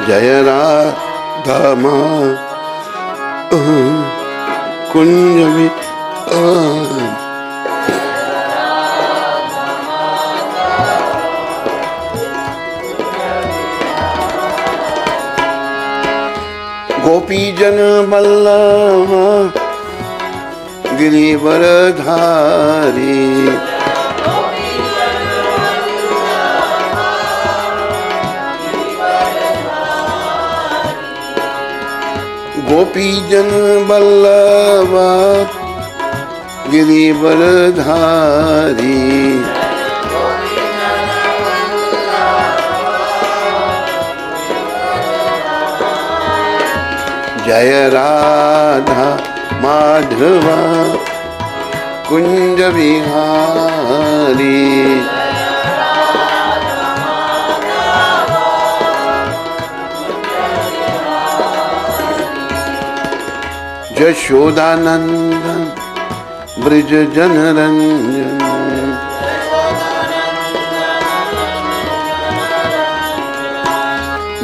जय राधा माधव कुंज विहारी। गोपी जन वल्लभ गिरिवरधारी। गोपी जन वल्लभ गिरिवरधारी। जय राधा माधव कुंज विहारी। यशोदानंदन ब्रज जनरंजन।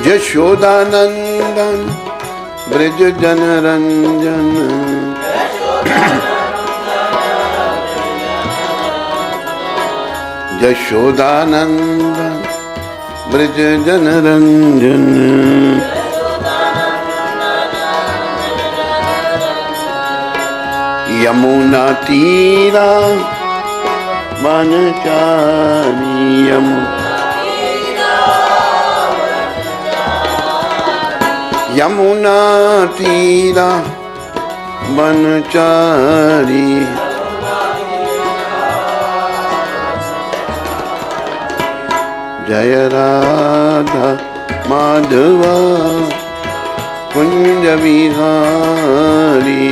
यशोदानंदन ब्रज जनरंजन। यशोदानंदन ब्रज जनरंजन। यमुना तीरा वनचारी। यमुना तीरा वनचारी। जय राधा माधव कुंज विहारी।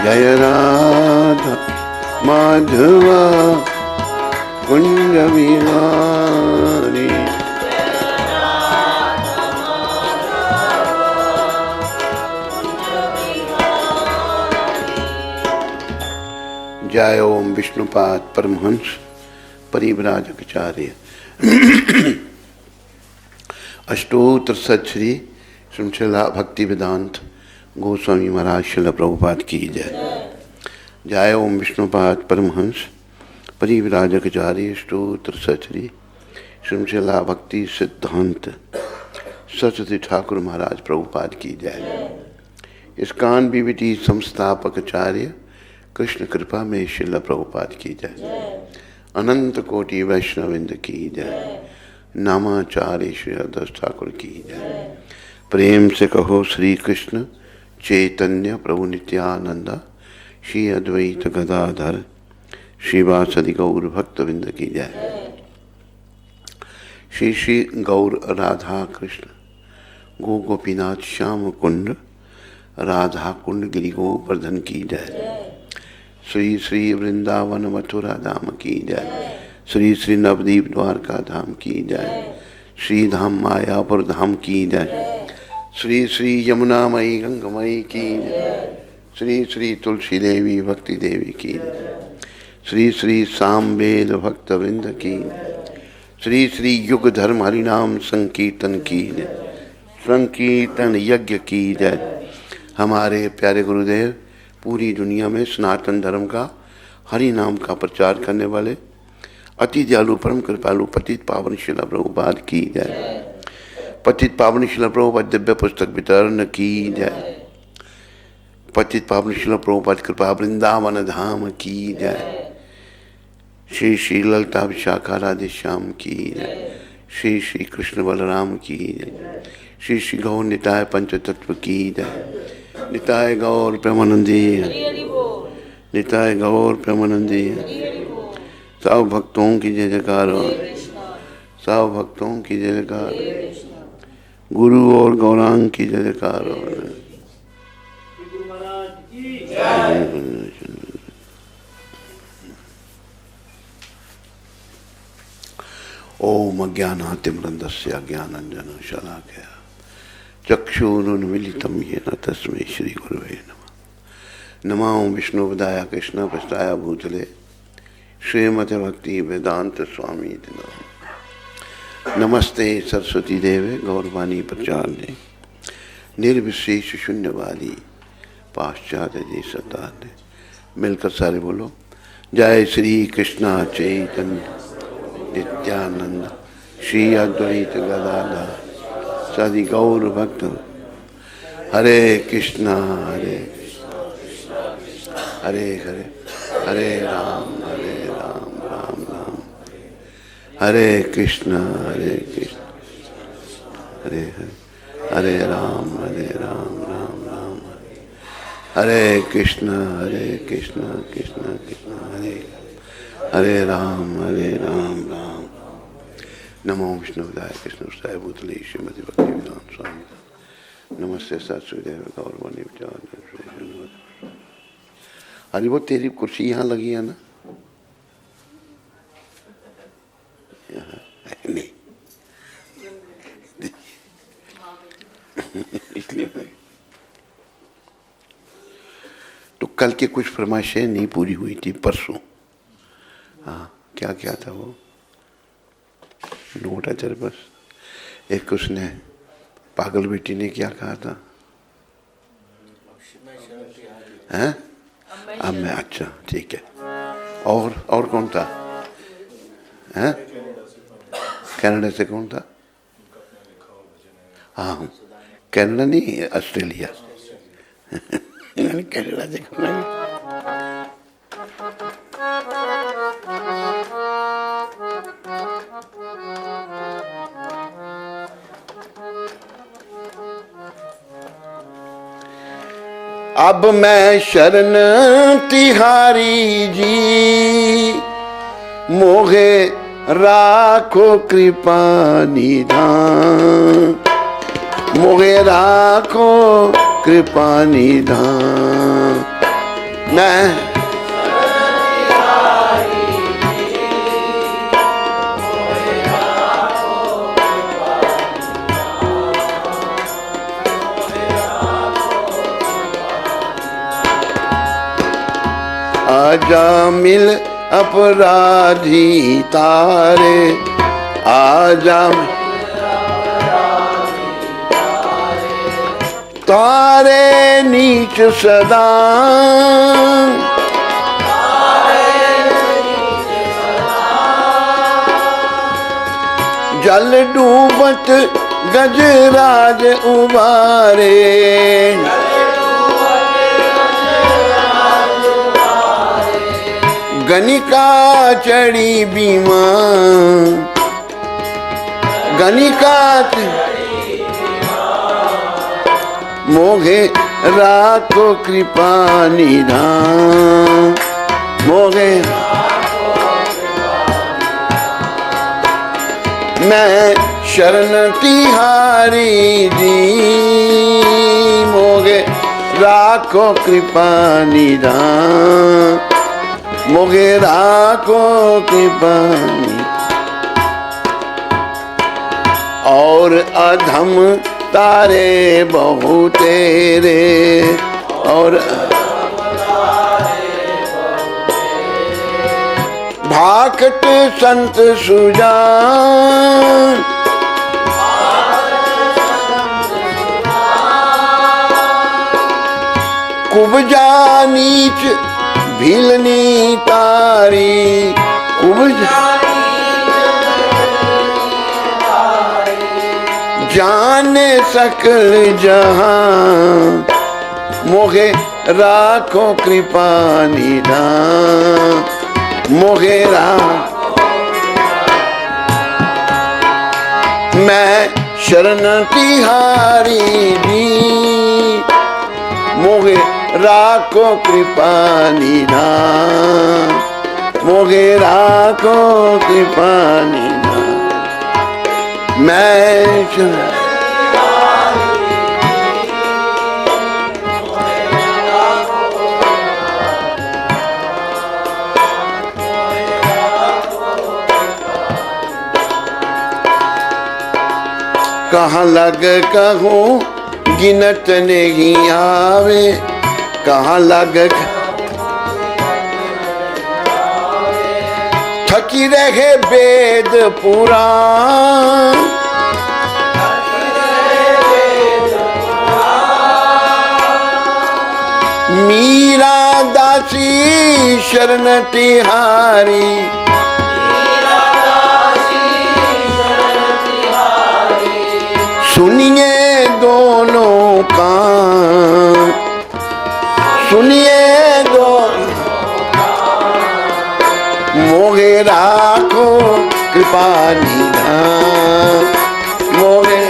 जय राधा माधव कुंज विहारी। जय ओम विष्णुपाद परमहंस परिव्राजकाचार्य अष्टोत्तर सतश्री श्रीमद् भक्ति वेदांत गोस्वामी महाराज श्रील प्रभुपाद की जय। जय ओम विष्णुपाद परमहंस परिव्राजकाचार्य अष्टोत्तर सतश्री श्रीमद् भक्ति सिद्धांत सरस्वती ठाकुर महाराज प्रभुपाद की जय। इस्कान बीवीटी संस्थापक आचार्य कृष्ण कृपा में श्रील प्रभुपाद की जय। अनंत कोटि वैष्णविंद की जय। नामाचार्य श्री हरदास ठाकुर की जय। प्रेम से कहो श्री कृष्ण चैतन्य प्रभु नित्यानंद श्री अद्वैत गदाधर श्रीवासदि गौर भक्तविंद की जय। श्री श्री गौर राधा कृष्ण गो गोपीनाथ श्याम कुंड राधा कुंड गिरि गोवर्धन की जय। श्री श्री वृंदावन मथुरा धाम की जय। श्री श्री नवदीप द्वारका धाम की जय। श्री धाम मायापुर धाम की जय। श्री श्री यमुनामयी गंगमयी की जय। श्री श्री तुलसी देवी भक्ति देवी की जय। श्री श्री सामवेद भक्तवृंद की जय। श्री श्री युग धर्म हरिनाम संकीर्तन की जय। संकीर्तन यज्ञ की जय। हमारे प्यारे गुरुदेव पूरी दुनिया में सनातन धर्म का हरि नाम का प्रचार करने वाले अति दयालु परम कृपालु पतित पावन श्रील प्रभुपाद की जय। पतित पावन श्रील प्रभुपाद दिव्य पुस्तक वितरण की जय। पतित पावन श्रील प्रभुपाद कृपा वृंदावन धाम की जय। श्री श्री ललिता विशाखा राधे श्याम की जय। श्री श्री कृष्ण बलराम की जय। श्री श्री गौर निताय पंचतत्व की जय। निताय गौर प्रेमानंदी निताय गौर प्रेमानंदी। सब भक्तों की जय जयकार हो। सब भक्तों की जय जयकार। गुरु और गौरांग की जय जयकार हो। ओम अज्ञानातिमृन्दस्य अज्ञानञ्जनं शलाकया चक्षुरुन्मीलितं येन तस्मै श्रीगुरवे नमः। नमो विष्णुपदाय कृष्णपृष्ठाय भूतले श्रीमते भक्ति वेदांत स्वामी नाम। नमस्ते सरस्वती देवे गौरवाणी प्रचारने निर्विशेष शून्यवादी पाश्चात्य देशताने। मिलकर सारे बोलो जय श्री कृष्णा चैतन्य नित्यानंद श्री अद्वैत गदाधर सदि गौर भक्त। हरे कृष्णा हरे हरे हरे हरे राम राम राम हरे कृष्णा हरे हरे हरे राम राम राम हरे कृष्णा कृष्णा कृष्णा हरे हरे राम राम। नमो विष्णुपदाय कृष्णपृष्ठाय भूतले श्रीमती भक्ति वेदांत स्वामी। नमस्ते सरस्वती देव गौरवाणी विचार। अरे वो तेरी कुर्सी यहाँ लगी है ना? नहीं इसलिए तो कल के कुछ फरमाइशें नहीं पूरी हुई थी परसों। हाँ क्या क्या था वो? नोट है तेरे पास? एक उसने पागल बेटी ने क्या कहा था? हैं? अब मैं अच्छा ठीक है। और कौन था? हैं? कनाडा से कौन था? हाँ कनाडा नहीं ऑस्ट्रेलिया। कनाडा से कौन है? अब मैं शरण तिहारी जी मोहे राखो कृपा निधान। मोहे राखो कृपा निधान। मैं आजा मिल अपराधी तारे। आजा तारे नीच सदा। जल डूबत गजराज उबारे। गनिका चढ़ी बीमा। गनिका मोहे राखो कृपा निधान। मोहे मैं शरण तिहारी जी मोहे राखो कृपा निधान। मोगे राखो कृपा। और अधम तारे बहु तेरे। और भाकट संत सुजान। कुबजा नीच भीलनी तारी। कुबजा जाने सकल जहां। मोहे राखो कृपा निधान। मोहे राखो। मैं शरण तिहारी जी मोहे राखो कृपा निधान। मोहे राखो कृपा निधान। मैं कहाँ लग कहूँ गिनत नहीं आवे, कहाँ लग थकी रहे वेद पुराण। मीरा दासी शरण तिहारी, सुनिए दोनों कान, सुनिए दोनों, मोहे राखो कृपा निधान, मोहे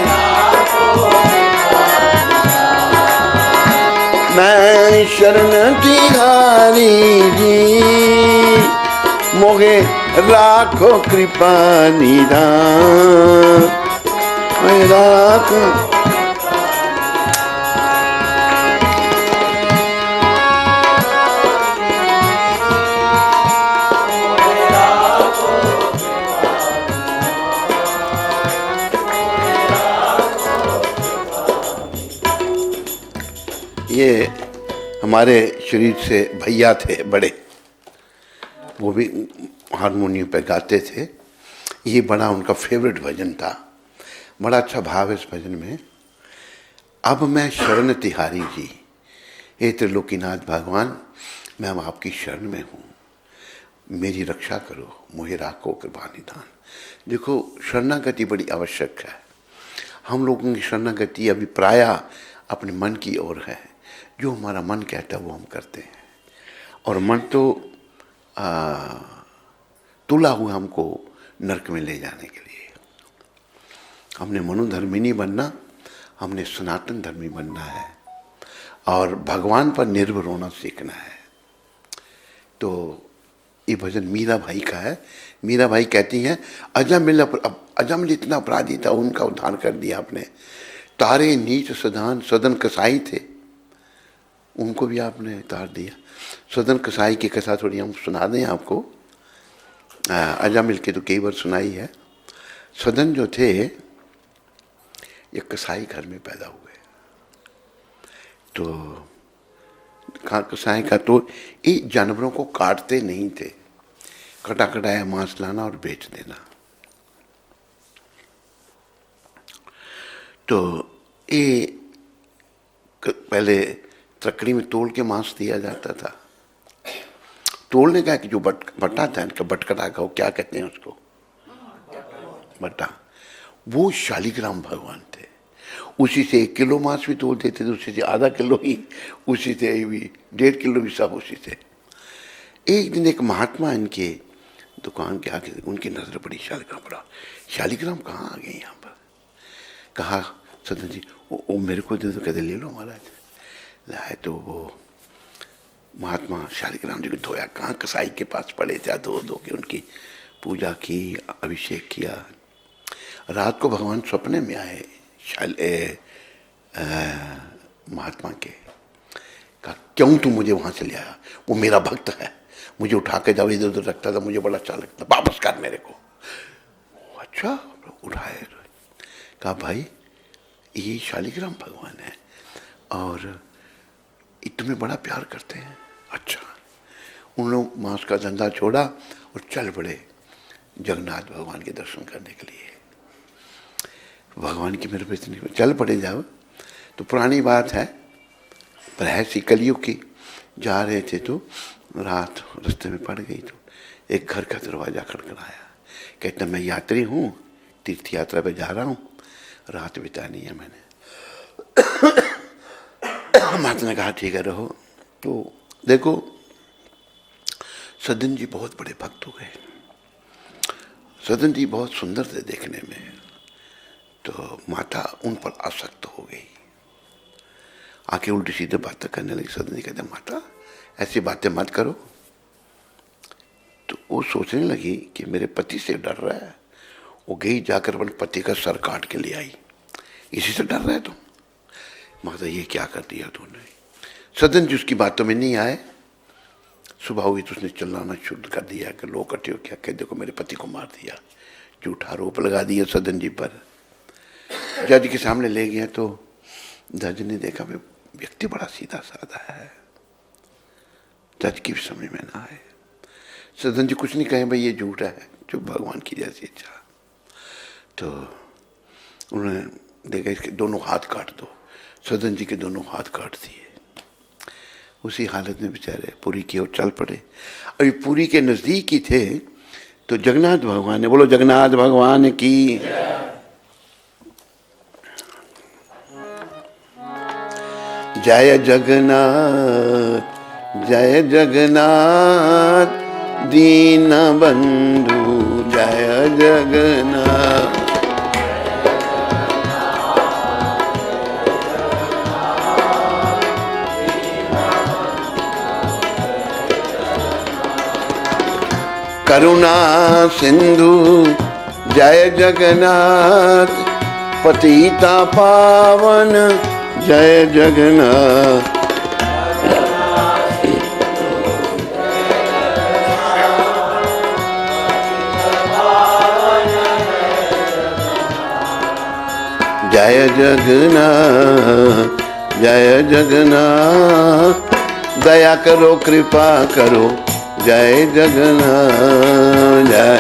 मैं शरण तिहारी जी, मोहे राखो कृपा निधान, मैं राखो। ये हमारे शरीर से भैया थे बड़े, वो भी हारमोनियम पे गाते थे। ये बड़ा उनका फेवरेट भजन था, बड़ा अच्छा भाव है इस भजन में। अब मैं शरण तिहारी जी, हे त्रिलोकीनाथ भगवान, मैं अब आपकी शरण में हूँ, मेरी रक्षा करो, मोहे राखो कृपा निधान। देखो शरणागति बड़ी आवश्यक है। हम लोगों की शरणागति अभी प्रायः अपने मन की ओर है। जो हमारा मन कहता है वो हम करते हैं, और मन तो तुला हुआ हमको नरक में ले जाने के लिए। हमने मनोधर्मी नहीं बनना, हमने सनातन धर्मी बनना है और भगवान पर निर्भर होना सीखना है। तो ये भजन मीरा भाई का है। मीरा भाई कहती हैं, अजमल इतना अपराधी था, उनका उद्धार कर दिया आपने। तारे नीच सदान सदन कसाई थे, उनको भी आपने उतार दिया। सदन कसाई की कथा थोड़ी हम सुना दें आपको। अजमल के तो कई बार सुनाई है। सदन जो थे ये कसाई घर में पैदा हुए। तो कसाई का तो ये जानवरों को काटते नहीं थे, कटा कटाया मांस लाना और बेच देना। तो ये पहले तकड़ी में तोल के मांस दिया जाता था। तोलने का कि जो बट्टा था इनका, बटकटा का, क्या कहते हैं उसको, बट्टा, वो शालिग्राम भगवान थे। उसी से 1 किलो मांस भी तोल देते थे, उसी से आधा किलो ही, उसी से भी 1.5 किलो भी, सब उसी से। एक दिन एक महात्मा इनके दुकान के आगे, उनकी नजर पड़ी शालिग्राम पर। शालिग्राम कहाँ आ गए यहाँ पर? कहा सदन जी वो मेरे को दे दो। कहते ले लो महाराज। लाए तो वो महात्मा शालिग्राम जी को धोया, कहाँ कसाई के पास पड़े थे, धो के उनकी पूजा की, अभिषेक किया। रात को भगवान सपने में आए महात्मा के। कहा क्यों तुम मुझे वहां से ले आया? वो मेरा भक्त है, मुझे उठा के जब इधर उधर रखता था, मुझे बड़ा अच्छा लगता, वापस कर मेरे को। अच्छा, उठाए। कहा भाई ये शालिग्राम भगवान है और तुम्हें बड़ा प्यार करते हैं। अच्छा, उन लोग मांस का धंधा छोड़ा और चल पड़े जगन्नाथ भगवान के दर्शन करने के लिए। भगवान की मेरे पे इतनी चल पड़े जाओ। तो पुरानी बात है, पर है सी कलयुग की। जा रहे थे तो रात रास्ते में पड़ गई, तो एक घर का दरवाजा खड़खड़ाया। कहता मैं यात्री हूँ, तीर्थ यात्रा पे जा रहा हूँ, रात बितानी है मैंने। महात्मा ने कहा ठीक है रहो। तो देखो सदन जी बहुत बड़े भक्त हो गए। सदन जी बहुत सुंदर थे देखने में। तो माता उन पर आसक्त हो गई, आके उल्टी सीधे बातें करने लगी। सदन जी कहते माता ऐसी बातें मत करो। तो वो सोचने लगी कि मेरे पति से डर रहा है। वो गई जाकर अपने पति का सर काट के ले आई। इसी से डर रहा है तुम? माता ये क्या कर दिया तूने? सदन जी उसकी बातों में नहीं आए। सुबह हुई तो उसने चिल्लाना शुरू कर दिया कि लोग इकट्ठे हो क्या, कह देखो मेरे पति को मार दिया। झूठा आरोप लगा दिया सदन जी पर। जज के सामने ले गया तो जज ने देखा भाई व्यक्ति बड़ा सीधा साधा है, जज की भी समझ में ना आए। सदन जी कुछ नहीं कहे, भाई ये झूठा है, जो भगवान की जैसी इच्छा। तो उन्होंने देखा इसके दोनों हाथ काट दो। सदन जी के दोनों हाथ काट दिए। उसी हालत में बेचारे पुरी की ओर चल पड़े। अभी पुरी के नजदीक ही थे तो जगन्नाथ भगवान ने, बोलो जगन्नाथ भगवान की, जय जगन्नाथ जय जगन्नाथ दीन बंधु जय जगन्नाथ। करुणा सिंधु जय जगन्नाथ पतिता पावन जय जगन्नाथ। जय जगन्नाथ जय जगन्नाथ दया करो कृपा करो जय जगन्नाथ। जय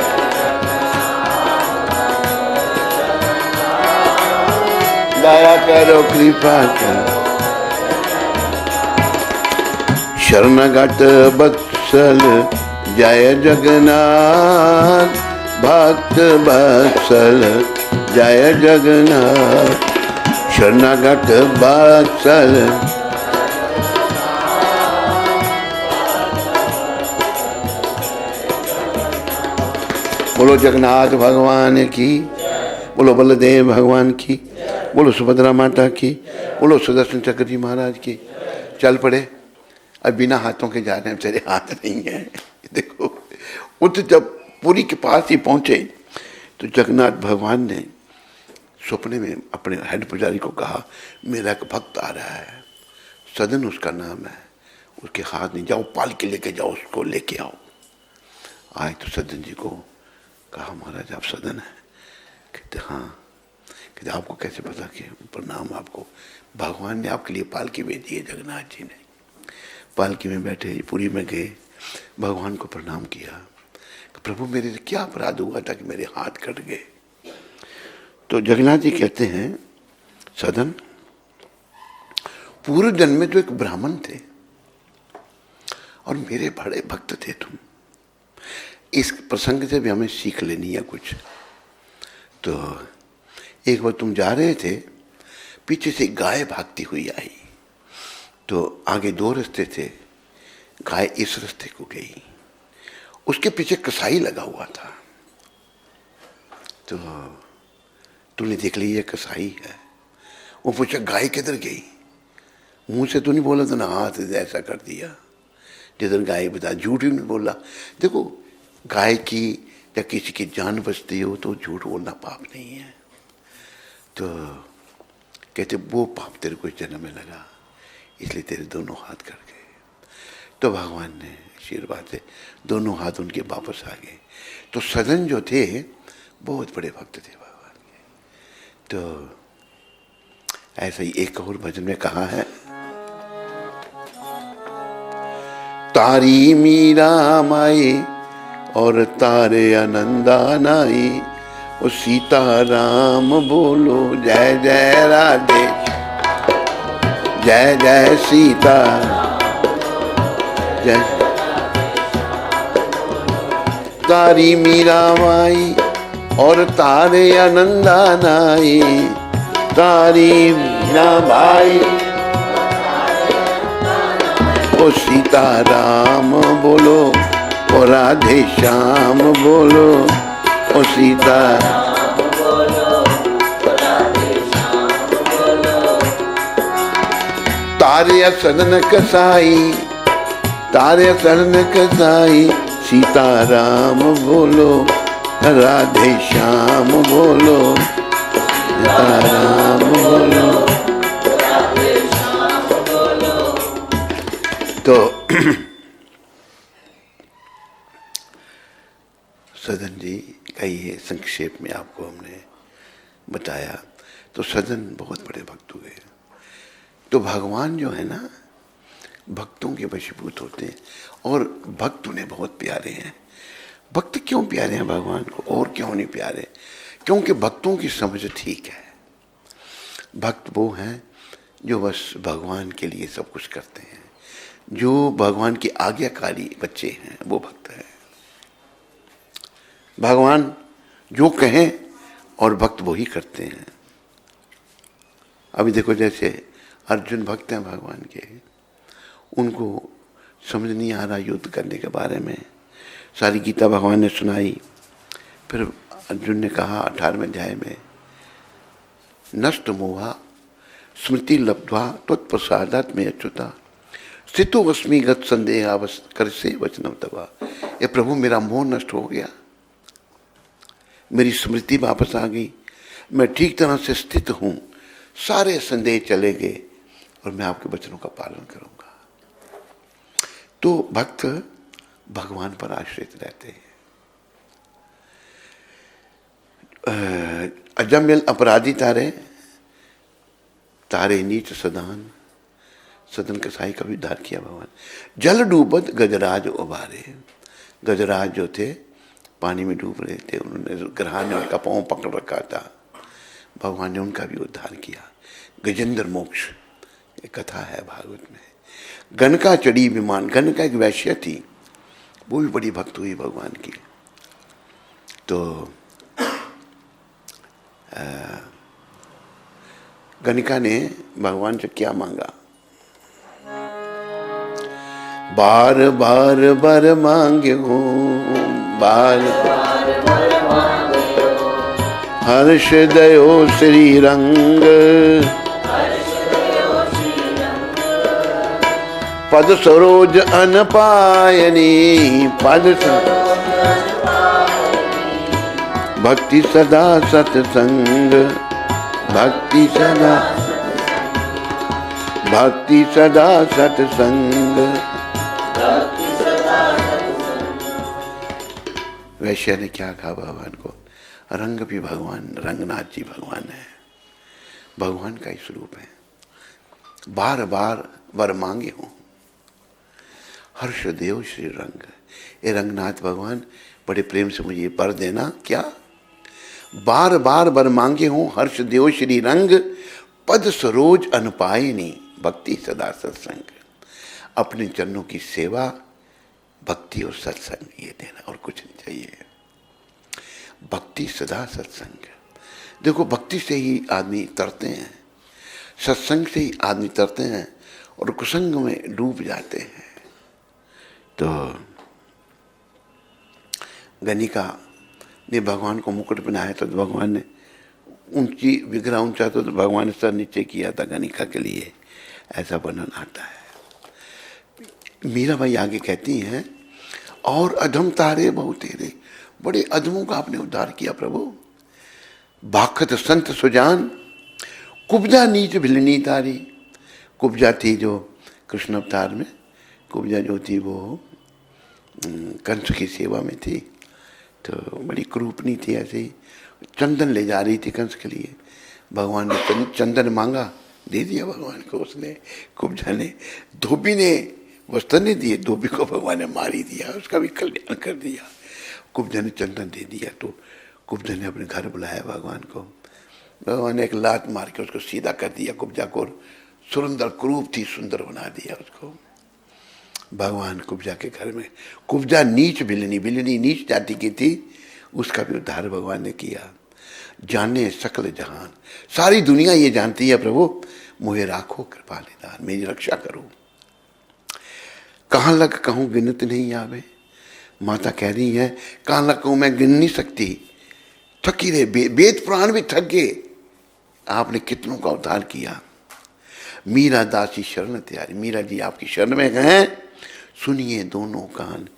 दया करो कृपा करो। शरणगत वत्सल जय जगन्नाथ भक्त वत्सल जय जगन्नाथ। शरणगत वत्सल बोलो जगन्नाथ भगवान की, बोलो बलदेव भगवान की, बोलो सुभद्रा माता की, बोलो सुदर्शन चक्र जी महाराज की। चल पड़े। अब बिना हाथों के जा रहे हैं, बेचारे हाथ नहीं है। देखो उस जब पुरी के पास ही पहुंचे तो जगन्नाथ भगवान ने सपने में अपने हेड पुजारी को कहा, मेरा एक भक्त आ रहा है, सदन उसका नाम है, उसके हाथ नहीं, जाओ पालकी लेके जाओ, उसको लेके आओ। आए तो सदन जी को कहा, महाराज आप सदन है? कहते हाँ। कहते आपको कैसे पता? कि प्रणाम आपको, भगवान ने आपके लिए पालकी भेजी है, जगन्नाथ जी ने। पालकी में बैठे पुरी में गए, भगवान को प्रणाम किया। प्रभु मेरे से क्या अपराध हुआ था कि मेरे हाथ कट गए? तो जगन्नाथ जी कहते हैं, सदन पूर्व जन्म में तो एक ब्राह्मण थे और मेरे बड़े भक्त थे तुम। इस प्रसंग से भी हमें सीख लेनी है कुछ। तो एक बार तुम जा रहे थे, पीछे से गाय भागती हुई आई, तो आगे दो रास्ते थे, गाय इस रास्ते को गई, उसके पीछे कसाई लगा हुआ था। तो तूने देख ली ये कसाई है। वो पूछा गाय किधर गई? मुंह से तो नहीं बोला, तो ना हाथ ऐसा कर दिया जिधर गाय बता, झूठ ही नहीं बोला। देखो गाय की या किसी की जान बचती हो तो झूठ बोलना पाप नहीं है। तो कहते वो पाप तेरे को जन्म में लगा, इसलिए तेरे दोनों हाथ कट गए। तो भगवान ने आशीर्वाद से दोनों हाथ उनके वापस आ गए। तो सदन जो थे बहुत बड़े भक्त थे भगवान के। तो ऐसा ही एक और भजन में कहा है, तारी मीरा माई और तारे आनंदा नाई, ओ सीता राम बोलो जय जय राधे, जय जय सीता जय। तारी मीरा माई और तारे आनंदा नाई, तारी मीरा भाई ओ सीता राम बोलो, ओ राधे श्याम बोलो, ओ सीता तारे सदन कसाई, तारे सदन कसाई, सीता राम बोलो, राधे श्याम बोलो, सीता राम बोलो। तो सदन जी का ये संक्षेप में आपको हमने बताया। तो सदन बहुत बड़े भक्त हुए। तो भगवान जो है ना भक्तों के वशीभूत होते हैं, और भक्त उन्हें बहुत प्यारे हैं। भक्त क्यों प्यारे हैं भगवान को, और क्यों नहीं प्यारे? क्योंकि भक्तों की समझ ठीक है। भक्त वो हैं जो बस भगवान के लिए सब कुछ करते हैं, जो भगवान की आज्ञाकारी बच्चे हैं वो भक्त हैं। भगवान जो कहें और भक्त वो ही करते हैं। अभी देखो जैसे अर्जुन भक्त हैं भगवान के, उनको समझ नहीं आ रहा युद्ध करने के बारे में, सारी गीता भगवान ने सुनाई। फिर अर्जुन ने कहा 18वें अध्याय में, नष्ट मोहा स्मृति लब्ध्वा त्वत्प्रसादात् मे अच्युता स्थितो अस्मि गत संदेह कर से वचनम तवा। ये प्रभु मेरा मोह नष्ट हो गया, मेरी स्मृति वापस आ गई, मैं ठीक तरह से स्थित हूँ, सारे संदेह चले गए और मैं आपके वचनों का पालन करूँगा। तो भक्त भगवान पर आश्रित रहते हैं। अजम्यल अपराधी तारे तारे नीच सदान, सदन कसाई का भी उद्धार किया भगवान। जल डूबत गजराज उबारे, गजराज जो थे पानी में डूब रहे थे, उन्होंने ग्रह ने उनका पाँव पकड़ रखा था, भगवान ने उनका भी उद्धार किया। गजेंद्र मोक्ष एक कथा है भागवत में। गनका चढ़ी विमान, गनका एक वैश्य थी, वो भी बड़ी भक्त हुई भगवान की। तो गणिका ने भगवान से क्या मांगा, बार बार बर मांगे हो, बार हर्ष दयो श्री रंग, पद सरोज अनपायनी, पद भक्ति सदा सत्संग, भक्ति सदा, भक्ति सदा सत्संग। वैश्य ने क्या कहा भगवान को, रंग भी भगवान, रंगनाथ जी भगवान है, भगवान का ही स्वरूप है। बार बार वर मांगे हो, हर्ष देव श्री रंग, ये रंगनाथ भगवान बड़े प्रेम से मुझे वर देना। क्या बार बार वर मांगे हो, हर्ष देव श्री रंग, पद सरोज अनपायनी, भक्ति सदा सत्संग। अपने चरणों की सेवा, भक्ति और सत्संग, ये देना और कुछ नहीं चाहिए। भक्ति सदा सत्संग। देखो भक्ति से ही आदमी तरते हैं, सत्संग से ही आदमी तरते हैं और कुसंग में डूब जाते हैं। तो गणिका ने भगवान को मुकुट पहनाया तो भगवान ने ऊंची विग्रह ऊंचा तो भगवान ने सर नीचे किया था गणिका के लिए, ऐसा वर्णन आता है। मीरा भाई आगे कहती हैं, और अधम तारे बहुत तेरे, बड़े अधमों का आपने उद्धार किया प्रभु। भाखत संत सुजान, कुब्जा नीच भिलनी तारी। कुब्जा थी जो कृष्ण अवतार में, कुब्जा जो थी वो कंस की सेवा में थी, तो बड़ी क्रूपनी थी। ऐसे ही चंदन ले जा रही थी कंस के लिए, भगवान ने चंदन मांगा, दे दिया भगवान को उसने। कुब्जा ने, धोबी ने वस्त्र नहीं दिए, धोबी को भगवान ने मार ही दिया, उसका भी कल्याण कर दिया। कुब्जा ने चंदन दे दिया तो कुब्जा ने अपने घर बुलाया भगवान को, भगवान ने एक लात मार के उसको सीधा कर दिया कुब्जा को, सुंदर क्रूप थी, सुंदर बना दिया उसको। भगवान कुब्जा के घर में, कुब्जा नीच भिलनी, भिलनी नीच जाति की थी, उसका भी उद्धार भगवान ने किया। जाने सकल जहान, सारी दुनिया ये जानती है प्रभु, मुझे राखो कृपा निदान, मेरी रक्षा करो। कहाँ लग कहूँ गिनत नहीं आवे, माता कह रही है कहाँ लग कहूँ मैं गिन नहीं सकती, थकी रहे, वेद पुराण भी थक गए, आपने कितनों का उद्धार किया। मीरा दासी शरण त्यारी, मीरा जी आपकी शरण में हैं, सुनिए दोनों कान,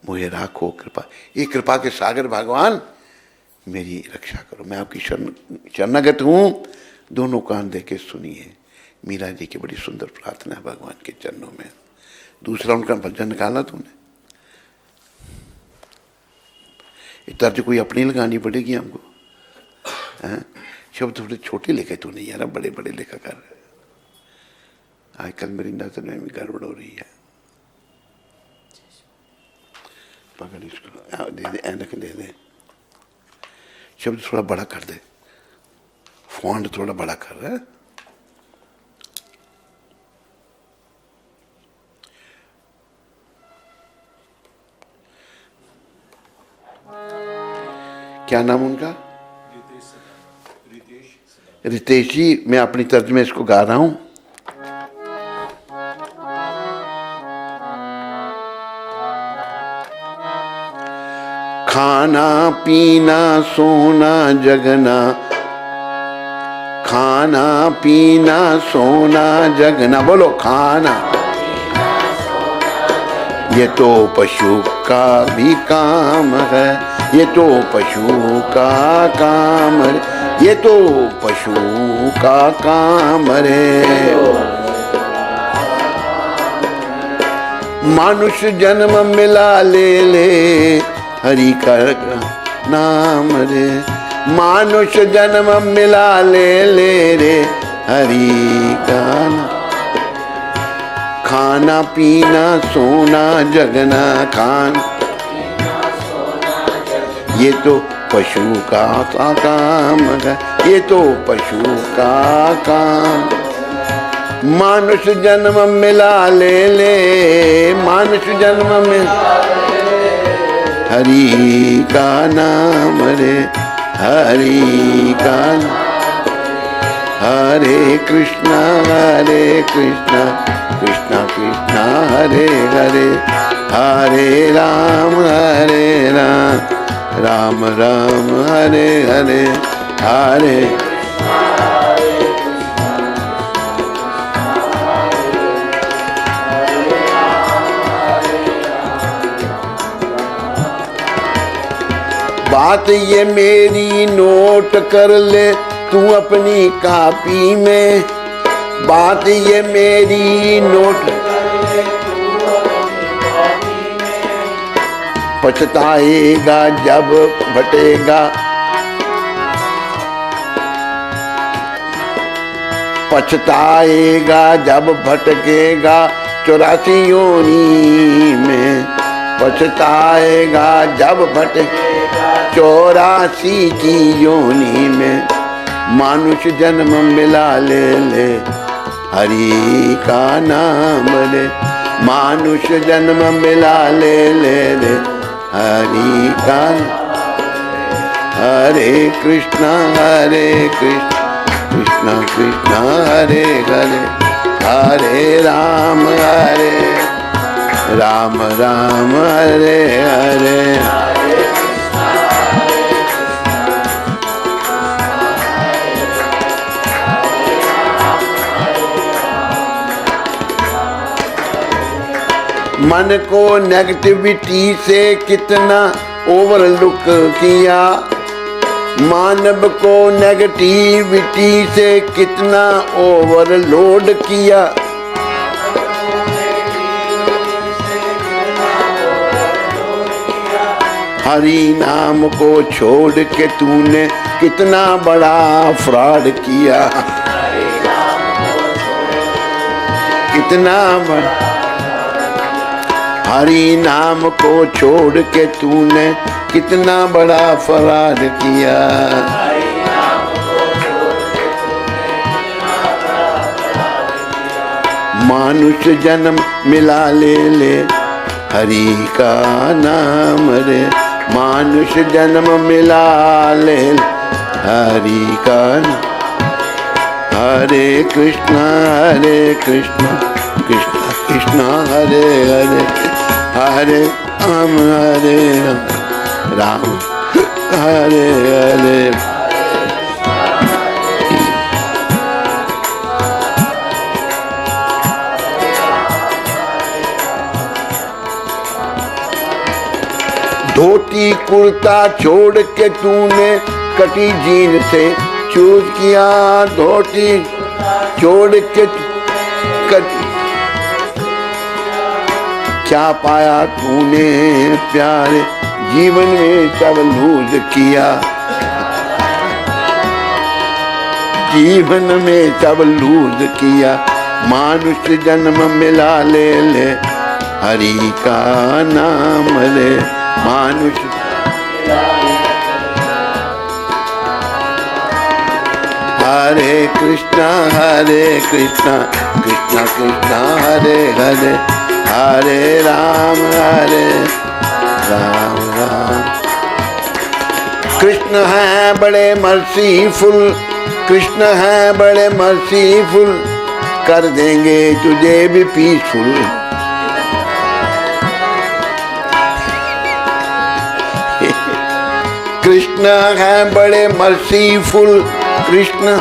मुझे राखो कृपा, ये कृपा के सागर भगवान मेरी रक्षा करो, मैं आपकी शरणागत हूँ, दोनों कान दे के सुनिए। मीरा जी की बड़ी सुंदर प्रार्थना है भगवान के चरणों में। दूसरा उनका भजन निकाला तुमने, ये तर्ज कोई अपनी लगानी पड़ेगी हमको, शब्द थोड़े छोटे लिखे तो नहीं यार, बड़े बड़े लिखा कर। आजकल मेरी नजर में भी गड़बड़ हो रही है। पकड़ इसको, दे दे, ऐनक दे दे, शब्द थोड़ा बड़ा कर दे, फॉन्ट थोड़ा बड़ा कर रहा है। क्या नाम उनका? रितेश जी। मैं अपनी तर्जुमे इसको गा रहा हूं। खाना पीना सोना जगना, खाना पीना सोना जगना, बोलो खाना। ये तो पशु का भी काम है, ये तो पशु का काम है, ये तो पशु का काम रे। मनुष्य जन्म मिला ले ले हरि का नाम रे, मनुष्य जन्म मिला ले ले रे हरि का नाम। खाना पीना सोना जगना, खान ये तो पशु का काम है, ये तो पशु का काम। मनुष्य जन्म मिला ले ले, मनुष्य जन्म में हरि का नाम रे, हरि का नाम। हरे कृष्णा कृष्णा कृष्णा हरे हरे, हरे राम राम राम हरे हरे, हरे बात ये मेरी नोट कर ले तू अपनी कॉपी में, बात ये मेरी नोट पछताएगा जब भटेगा, पछताएगा जब भटकेगा 84 योनी में, पछताएगा जब भटकेगा 84 की योनी में। मानुष जन्म मिला ले ले हरि का नाम ले, मानुष जन्म मिला ले ले रे हरि का। हरे कृष्णा कृष्णा कृष्णा हरे हरे, हरे राम राम हरे हरे। मन को नेगेटिविटी से कितना ओवरलुक किया, मानव को नेगेटिविटी से कितना ओवरलोड किया। हरि नाम को छोड़ के तूने कितना बड़ा फ्रॉड किया, कितना बड़ा। हरि नाम को छोड़ के तूने कितना बड़ा फराड किया। मानुष जन्म मिला ले ले हरि का नाम रे, मानुष जन्म मिला ले हरि का नाम। हरे कृष्णा कृष्णा कृष्णा हरे हरे, हरे राम राम हरे हरे। धोती कुर्ता छोड़ के तूने कटी जीन से चूज किया, धोती छोड़ के कटी। क्या पाया तूने प्यारे जीवन में सब लूज किया, जीवन में सब लूज किया। मानुष जन्म मिला ले ले हरि का नाम ले। मानुष हरे कृष्णा कृष्णा कृष्णा हरे हरे, हरे राम राम। कृष्ण है बड़े मर्सीफुल, कृष्ण है बड़े मर्सीफुल, कर देंगे तुझे भी पीसफुल। कृष्ण है बड़े मर्सीफुल, कृष्ण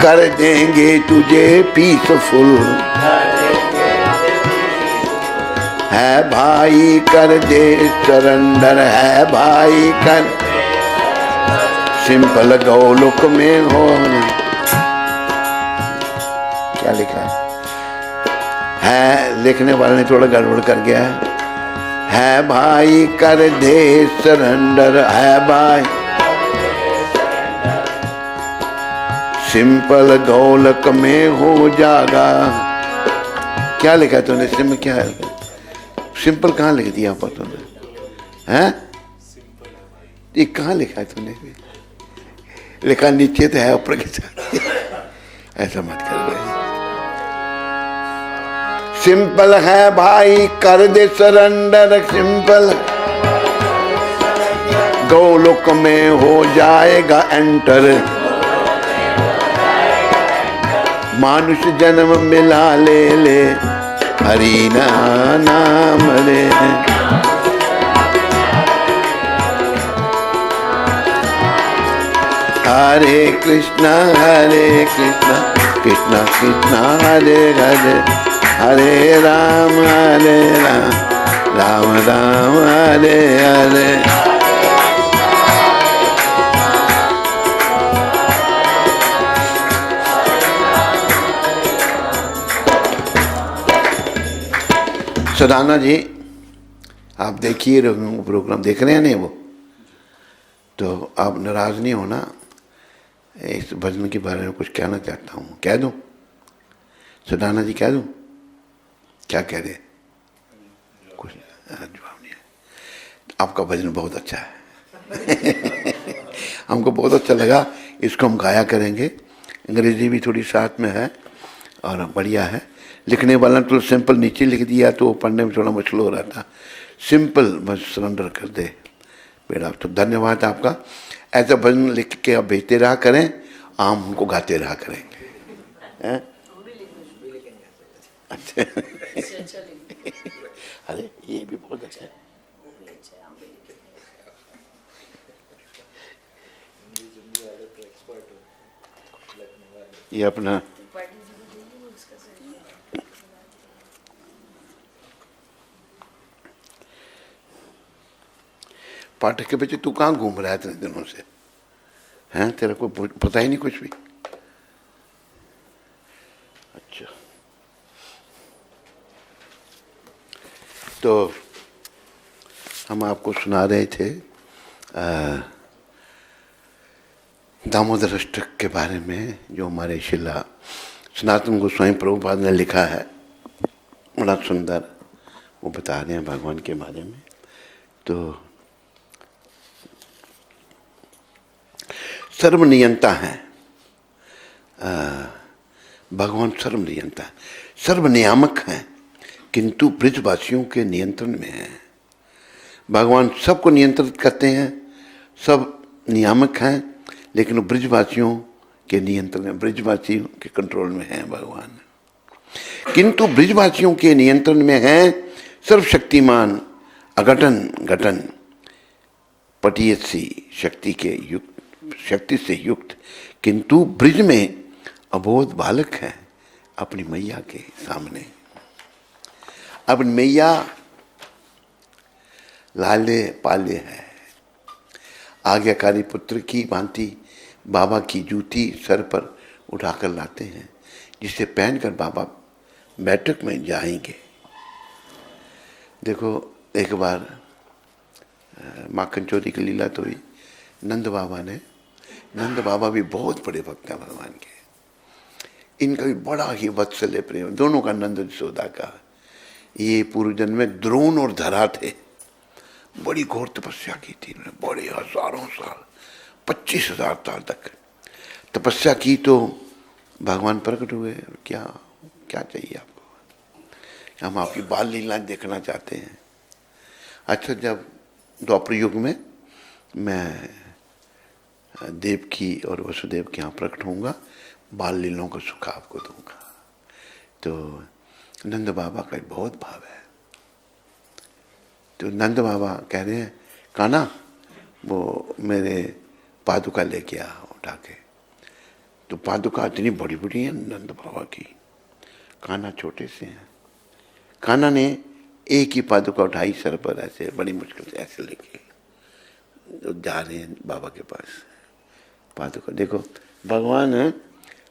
कर देंगे तुझे पीसफुल। है भाई कर दे सरेंडर, है भाई कर सिंपल गोलोक में हो। क्या लिखा है? लिखने वाले ने थोड़ा गड़बड़ कर गया है भाई कर दे सरेंडर, है भाई सिंपल गोलक में हो जागा। क्या लिखा तूने? क्या है? सिंपल कहाँ लिख दिया पर तूने? हैं? ये कहाँ लिखा है तूने? लिखा नीचे तो है, ऊपर के साथ ऐसा मत कर भाई। सिंपल है भाई कर दे सरेंडर, सिंपल गोलोक में हो जाएगा एंटर। मानुष जन्म मिला ले ले हरि नाम ले। हरे कृष्णा कृष्णा कृष्णा हरे हरे, हरे राम राम राम हरे हरे। सदाना जी आप देखिए प्रोग्राम देख रहे हैं नहीं वो, तो आप नाराज नहीं होना। इस भजन के बारे में कुछ कहना चाहता हूँ, कह दूँ? सदाना जी कह दूँ? क्या कह रहे? कुछ जवाब नहीं है। आपका भजन बहुत अच्छा है हमको बहुत अच्छा लगा, इसको हम गाया करेंगे। अंग्रेजी भी थोड़ी साथ में है और बढ़िया है। लिखने वाला तो सिंपल नीचे लिख दिया तो पढ़ने में थोड़ा मुश्किल हो रहा था। सिंपल बस सरेंडर कर दे बेटा। तो धन्यवाद आपका। ऐसा भजन लिख के आप भेजते रहा करें, हम उनको गाते रहा करेंगे। अच्छा अरे ये भी बहुत अच्छा है। ये अपना पाठक के बच्चे, तू कहाँ घूम रहा है इतने दिनों से? हैं, तेरा को पता ही नहीं कुछ भी? अच्छा, तो हम आपको सुना रहे थे दामोदर अष्टक के बारे में, जो हमारे शिला सनातन गोस्वामी प्रभुपाद ने लिखा है। बड़ा सुंदर वो बता रहे हैं भगवान के बारे में। तो सर्वनियंता है भगवान, सर्वनियंता है, सर्वनियामक हैं, किंतु ब्रजवासियों के नियंत्रण में है। भगवान सबको नियंत्रित करते हैं, सब नियामक हैं, लेकिन ब्रजवासियों के नियंत्रण में, ब्रजवासियों के कंट्रोल में है भगवान। किंतु ब्रजवासियों के नियंत्रण में है सर्वशक्तिमान, अघटन घटन, पटीयसी, शक्ति के युक्त, शक्ति से युक्त, किंतु ब्रज में अबोध बालक है अपनी मैया के सामने। अपनी मैया लाले पाले है, आज्ञाकारी पुत्र की भांति बाबा की जूती सर पर उठाकर लाते हैं, जिसे पहनकर बाबा बैठक में जाएंगे। देखो एक बार माखन चोरी की लीला तो हुई। नंद बाबा भी बहुत बड़े भक्त हैं भगवान के। इनका भी बड़ा ही वत्सल्य प्रेम, दोनों का, नंद यशोदा का। ये पूर्व जन्म में द्रोण और धरा थे, बड़ी घोर तपस्या की थी इन्होंने, बड़े हजारों साल, 25,000 साल तक तपस्या की। तो भगवान प्रकट हुए, क्या क्या चाहिए आपको? हम आपकी बाल लीला देखना चाहते हैं। अच्छा, जब द्वापर युग में मैं देवकी और वसुदेव के यहाँ प्रकट होऊंगा, बाल लीलाओं का सुख आपको दूंगा। तो नंद बाबा का बहुत भाव है। तो नंद बाबा कह रहे हैं, कान्हा वो मेरे पादुका लेके आ उठा के। तो पादुका इतनी बड़ी बड़ी है नंद बाबा की, कान्हा छोटे से हैं। कान्हा ने एक ही पादुका उठाई सर पर, ऐसे बड़ी मुश्किल से ऐसे लेके जो जा रहे हैं बाबा के पास। पादुका देखो, भगवान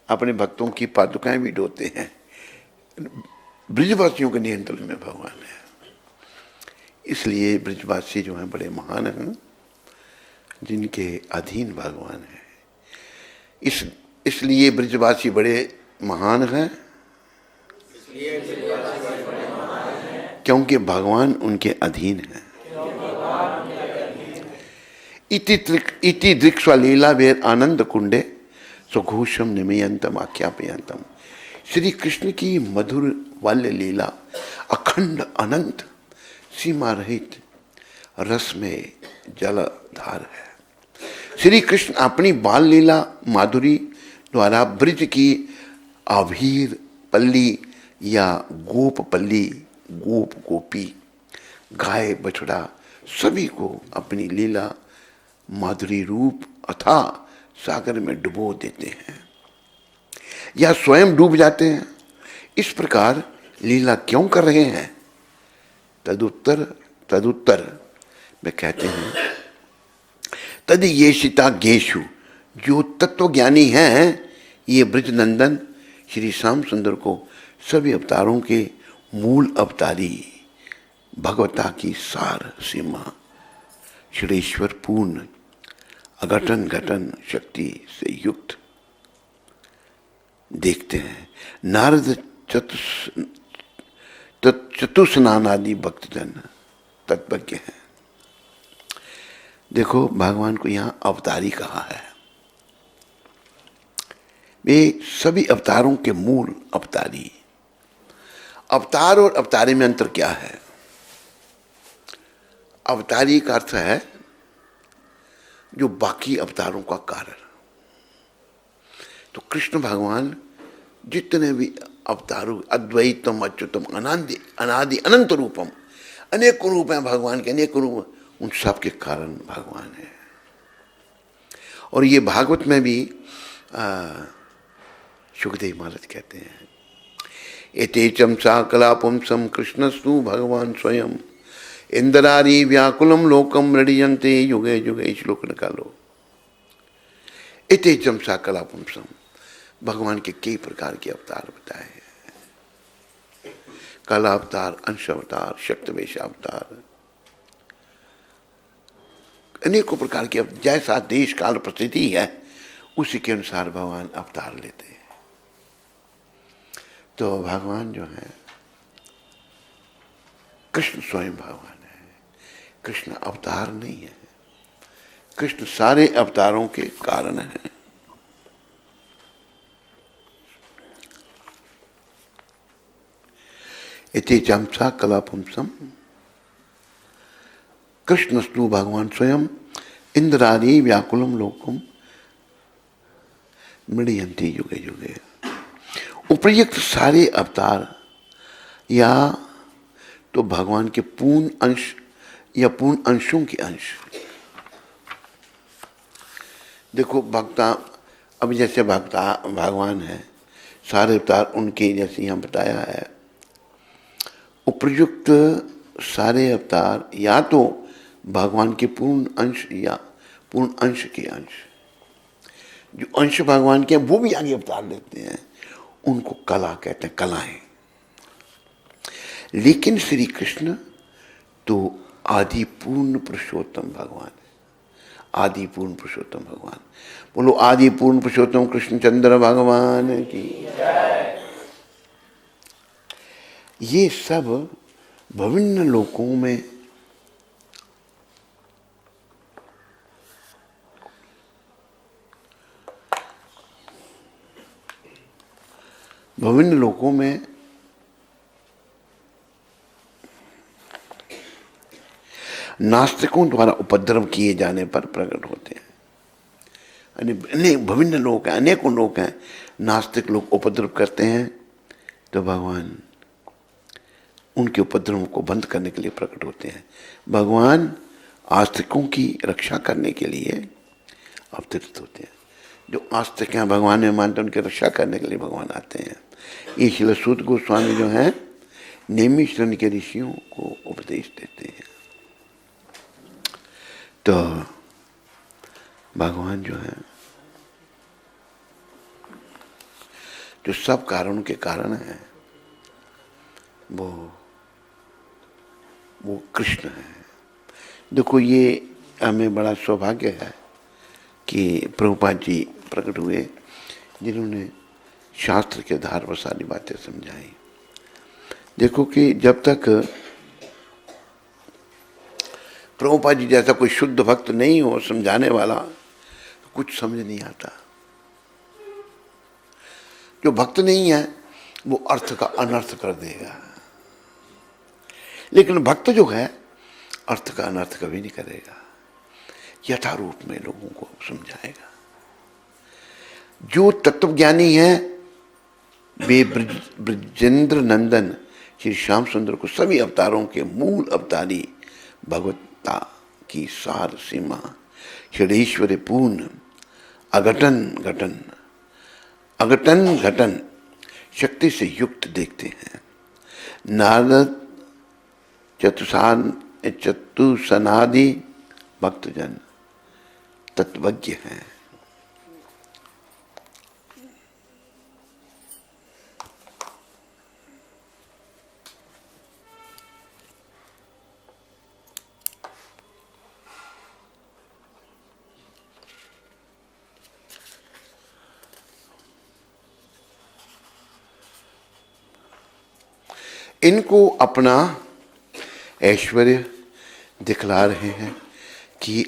अपने भक्तों की पादुकाएं भी ढोते हैं। ब्रिजवासियों के नियंत्रण में भगवान है, इसलिए ब्रिजवासी जो हैं बड़े महान हैं, जिनके अधीन भगवान है। इसलिए ब्रिजवासी बड़े महान हैं, क्योंकि भगवान उनके अधीन है। इति दृक्ष्वा लीला वेर आनंद कुंडे सुघोषम निमयंतम आख्यापयंतम। श्री कृष्ण की मधुर वाल्य लीला अखंड अनंत सीमा रहित रस में जलधार है। श्री कृष्ण अपनी बाल लीला माधुरी द्वारा ब्रज की आभीर पल्ली या गोप पल्ली, गोप गोपी, गाय बछड़ा सभी को अपनी लीला माधुरी रूप अथा सागर में डुबो देते हैं या स्वयं डूब जाते हैं। इस प्रकार लीला क्यों कर रहे हैं? तदुत्तर में कहते हैं, तद ये शिता गेशु, जो तत्वज्ञानी हैं, ये ब्रजनंदन श्री श्याम सुंदर को सभी अवतारों के मूल अवतारी भगवता की सार सीमा श्रेष्ठवर पूर्ण अघटन घटन शक्ति से युक्त देखते हैं। नारद चतुस्नानादि भक्तजन तत्वज्ञ हैं। देखो, भगवान को यहां अवतारी कहा है। वे सभी अवतारों के मूल अवतारी। अवतार और अवतारी में अंतर क्या है? अवतारी का अर्थ है जो बाकी अवतारों का कारण। तो कृष्ण भगवान जितने भी अवतारों, अद्वैतम अच्युतम अनादि अनंत रूपम, अनेक रूप हैं भगवान के, अनेक रूप, उन सब के कारण भगवान है। और ये भागवत में भी सुखदेव महाराज कहते हैं, एते चमसा कला पुंसम कृष्णस्तु भगवान स्वयं इंद्रारी व्याकुलम लोकम मृडियंते युगे युगे। श्लोक निकालो। एते चमसा कला पुंसम, भगवान के कई प्रकार के अवतार बताए हैं। कला अवतार, अंश अवतार, शक्तिवेश अवतार, अनेकों प्रकार के, जैसा देश काल परिस्थिति है उसी के अनुसार भगवान अवतार लेते हैं। तो भगवान जो है, कृष्ण स्वयं भगवान है। कृष्ण अवतार नहीं है, कृष्ण सारे अवतारों के कारण है। इति चमसा कला पुंसम कृष्णस्तु भगवान स्वयं इंद्रादि व्याकुलम लोकम मृडयन्ति युगे युगे। उपर्युक्त सारे अवतार या तो भगवान के पूर्ण अंश या पूर्ण अंशों के अंश। देखो भक्ता, अब जैसे भक्ता भगवान है, सारे अवतार उनके, जैसे यहाँ बताया है, उपर्युक्त सारे अवतार या तो भगवान के पूर्ण अंश या पूर्ण अंश के अंश। जो अंश भगवान के हैं वो भी आगे अवतार लेते हैं, उनको कला कहते हैं, कलाएं। लेकिन श्री कृष्ण तो आदि पूर्ण पुरुषोत्तम भगवान है, आदि पूर्ण पुरुषोत्तम भगवान। बोलो आदि पूर्ण पुरुषोत्तम कृष्णचंद्र भगवान की। ये सब विभिन्न लोकों में नास्तिकों द्वारा उपद्रव किए जाने पर प्रकट होते हैं। विभिन्न लोग हैं, अनेकों लोग हैं, नास्तिक लोग उपद्रव करते हैं तो भगवान उनके उपद्रव को बंद करने के लिए प्रकट होते हैं। भगवान आस्तिकों की रक्षा करने के लिए अवतरित होते हैं। जो आस्तिक हैं, भगवान में मानते हैं, उनकी रक्षा करने के लिए भगवान आते हैं। ये श्रील सूत गोस्वामी जो हैं नेमी श्रेणी के ऋषियों को उपदेश देते हैं। तो भगवान जो है जो सब कारणों के कारण है वो कृष्ण है। देखो ये हमें बड़ा सौभाग्य है कि प्रभुपाद जी प्रकट हुए जिन्होंने शास्त्र के धार पर सारी बातें समझाई। देखो कि जब तक प्रभुपाद जी जैसा कोई शुद्ध भक्त नहीं हो समझाने वाला तो कुछ समझ नहीं आता। जो भक्त नहीं है वो अर्थ का अनर्थ कर देगा, लेकिन भक्त जो है अर्थ का अनर्थ कभी नहीं करेगा, यथारूप में लोगों को समझाएगा। जो तत्वज्ञानी है वे ब्रजेंद्र नंदन श्री श्याम सुंदर को सभी अवतारों के मूल अवतारी भगवत्ता की सार सीमा षडैश्वर्य पूर्ण अघटन घटन शक्ति से युक्त देखते हैं। नारद चतुसनादि भक्तजन तत्वज्ञ हैं। इनको अपना ऐश्वर्य दिखला रहे हैं कि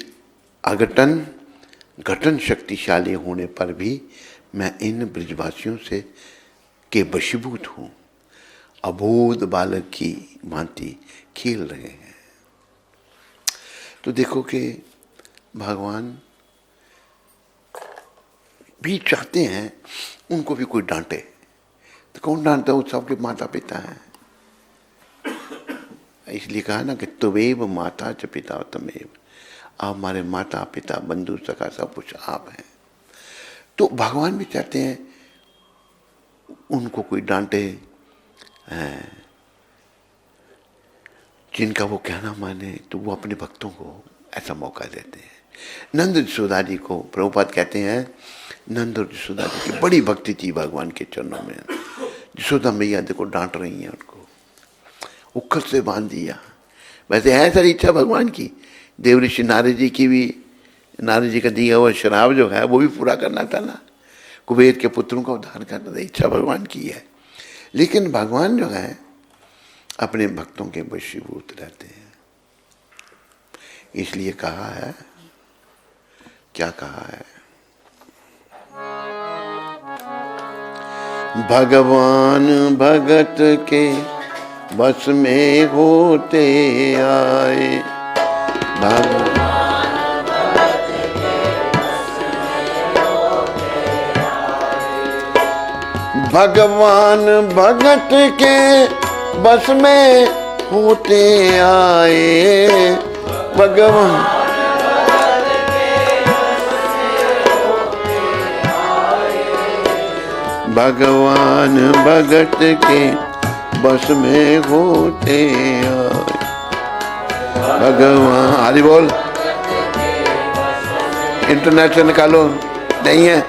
घटन शक्तिशाली होने पर भी मैं इन ब्रजवासियों से के वशीभूत हूँ, अबोध बालक की भांति खेल रहे हैं। तो देखो कि भगवान भी चाहते हैं उनको भी कोई डांटे, तो कौन डांटता है? वो सबके माता पिता हैं। इसलिए कहा ना कि तुमेव माता च पिता तमेव, आप हमारे माता पिता बंधु सखा सब कुछ आप हैं। तो भगवान भी चाहते हैं उनको कोई डांटे, जिनका वो कहना माने, तो वो अपने भक्तों को ऐसा मौका देते हैं। नंद यशोदा जी को प्रभुपाद कहते हैं, नंद और यशोदा जी की बड़ी भक्ति थी भगवान के चरणों में। यशोदा मैया देखो डांट रही हैं उनको, उखल से बांध दिया। वैसे है सारी इच्छा भगवान की, देव ऋषि नारद जी की भी, नारद जी का दिया हुआ शराब जो है वो भी पूरा करना था ना, कुबेर के पुत्रों का उद्धार करना था, इच्छा भगवान की है। लेकिन भगवान जो है अपने भक्तों के वशीभूत रहते हैं। इसलिए कहा है, क्या कहा है? भगवान भगत के बस में होते आए, भगवान भगत के बस में होते आए, भगवान भगत के बस में होते आए। भगवान हरि बोल, इंटरनेट से निकालो, नहीं है।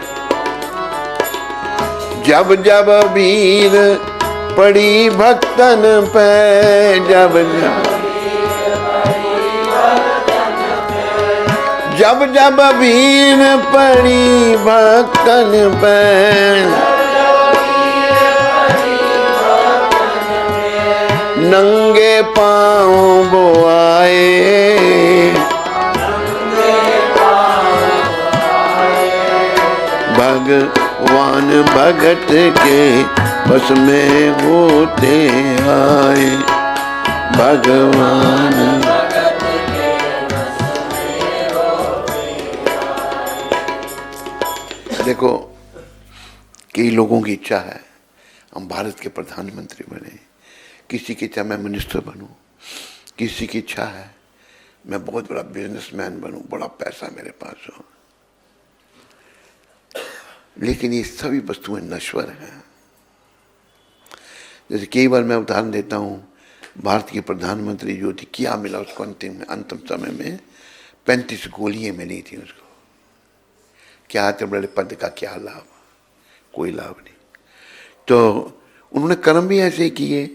जब जब भीड़ पड़ी भक्तन पे, जब जब भीड़ पड़ी भक्तन पे, पाँव वो आए, भगवान भगत के बस में होते आए, भगवान भगत के बस में होते आए। देखो, कई लोगों की इच्छा है हम भारत के प्रधानमंत्री बने, किसी की इच्छा मैं मिनिस्टर बनूं, किसी की इच्छा है मैं बहुत बड़ा बिजनेसमैन बनूं, बड़ा पैसा मेरे पास हो। लेकिन ये सभी वस्तुएं नश्वर हैं। जैसे कई बार मैं उदाहरण देता हूं, भारत की प्रधानमंत्री जो थी, क्या मिला उसको अंतिम समय में? 35 गोलियां मिली थी उसको। क्या इतने बड़े पद का क्या लाभ? कोई लाभ नहीं। तो उन्होंने कर्म भी ऐसे किए,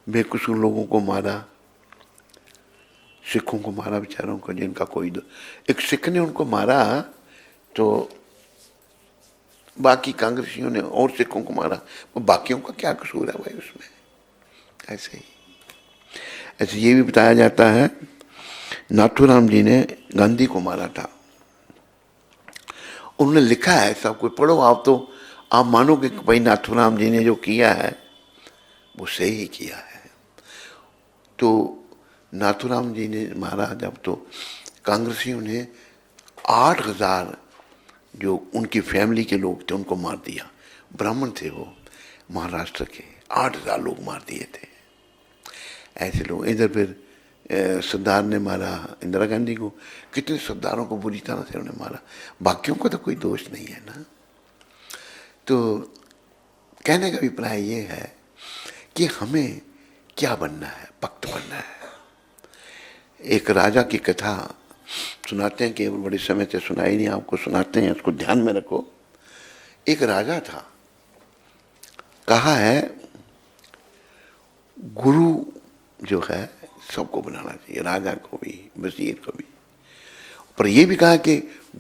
बेकसूर लोगों को मारा, सिखों को मारा बेचारों को, जिनका कोई एक सिख ने उनको मारा तो बाकी कांग्रेसियों ने और सिखों को मारा, वो बाकियों का क्या कसूर है भाई उसमें? ऐसे ही ऐसे ये भी बताया जाता है नाथूराम जी ने गांधी को मारा था। उन्होंने लिखा है, सब कोई पढ़ो आप तो आप मानोगे कि भाई नाथूराम जी ने जो किया है वो सही ही किया है। तो नाथूराम जी ने मारा जब, तो कांग्रेसियों ने 8,000 जो उनकी फैमिली के लोग थे उनको मार दिया। ब्राह्मण थे वो, महाराष्ट्र के, 8,000 लोग मार दिए थे ऐसे लोग। इधर फिर सरदार ने मारा इंदिरा गांधी को, कितने सरदारों को बुरी तरह से उन्होंने मारा, बाकियों को तो कोई दोष नहीं है ना। तो कहने का अभिप्राय ये है कि हमें क्या बनना है? भक्त बनना है। एक राजा की कथा सुनाते हैं, केवल बड़े समय से सुनाई नहीं, आपको सुनाते हैं, उसको ध्यान में रखो। एक राजा था, कहा है गुरु जो है सबको बनाना चाहिए, राजा को भी, वजीर को भी, पर यह भी कहा कि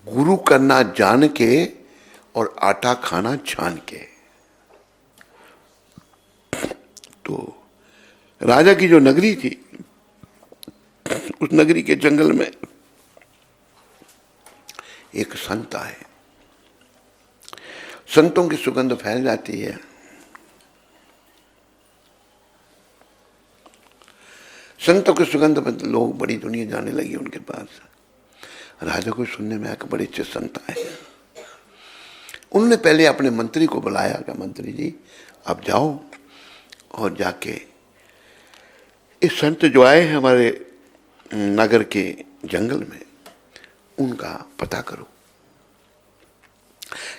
गुरु करना जान के और आटा खाना छान के। तो राजा की जो नगरी थी, उस नगरी के जंगल में एक संत आए। संतों की सुगंध फैल जाती है। संतों की सुगंध पर लोग, बड़ी दुनिया जाने लगी उनके पास। राजा को सुनने में आकर बड़े अच्छे संत आए। उन्होंने पहले अपने मंत्री को बुलाया कि मंत्री जी आप जाओ और जाके इस संत जो आए हैं हमारे नगर के जंगल में, उनका पता करो,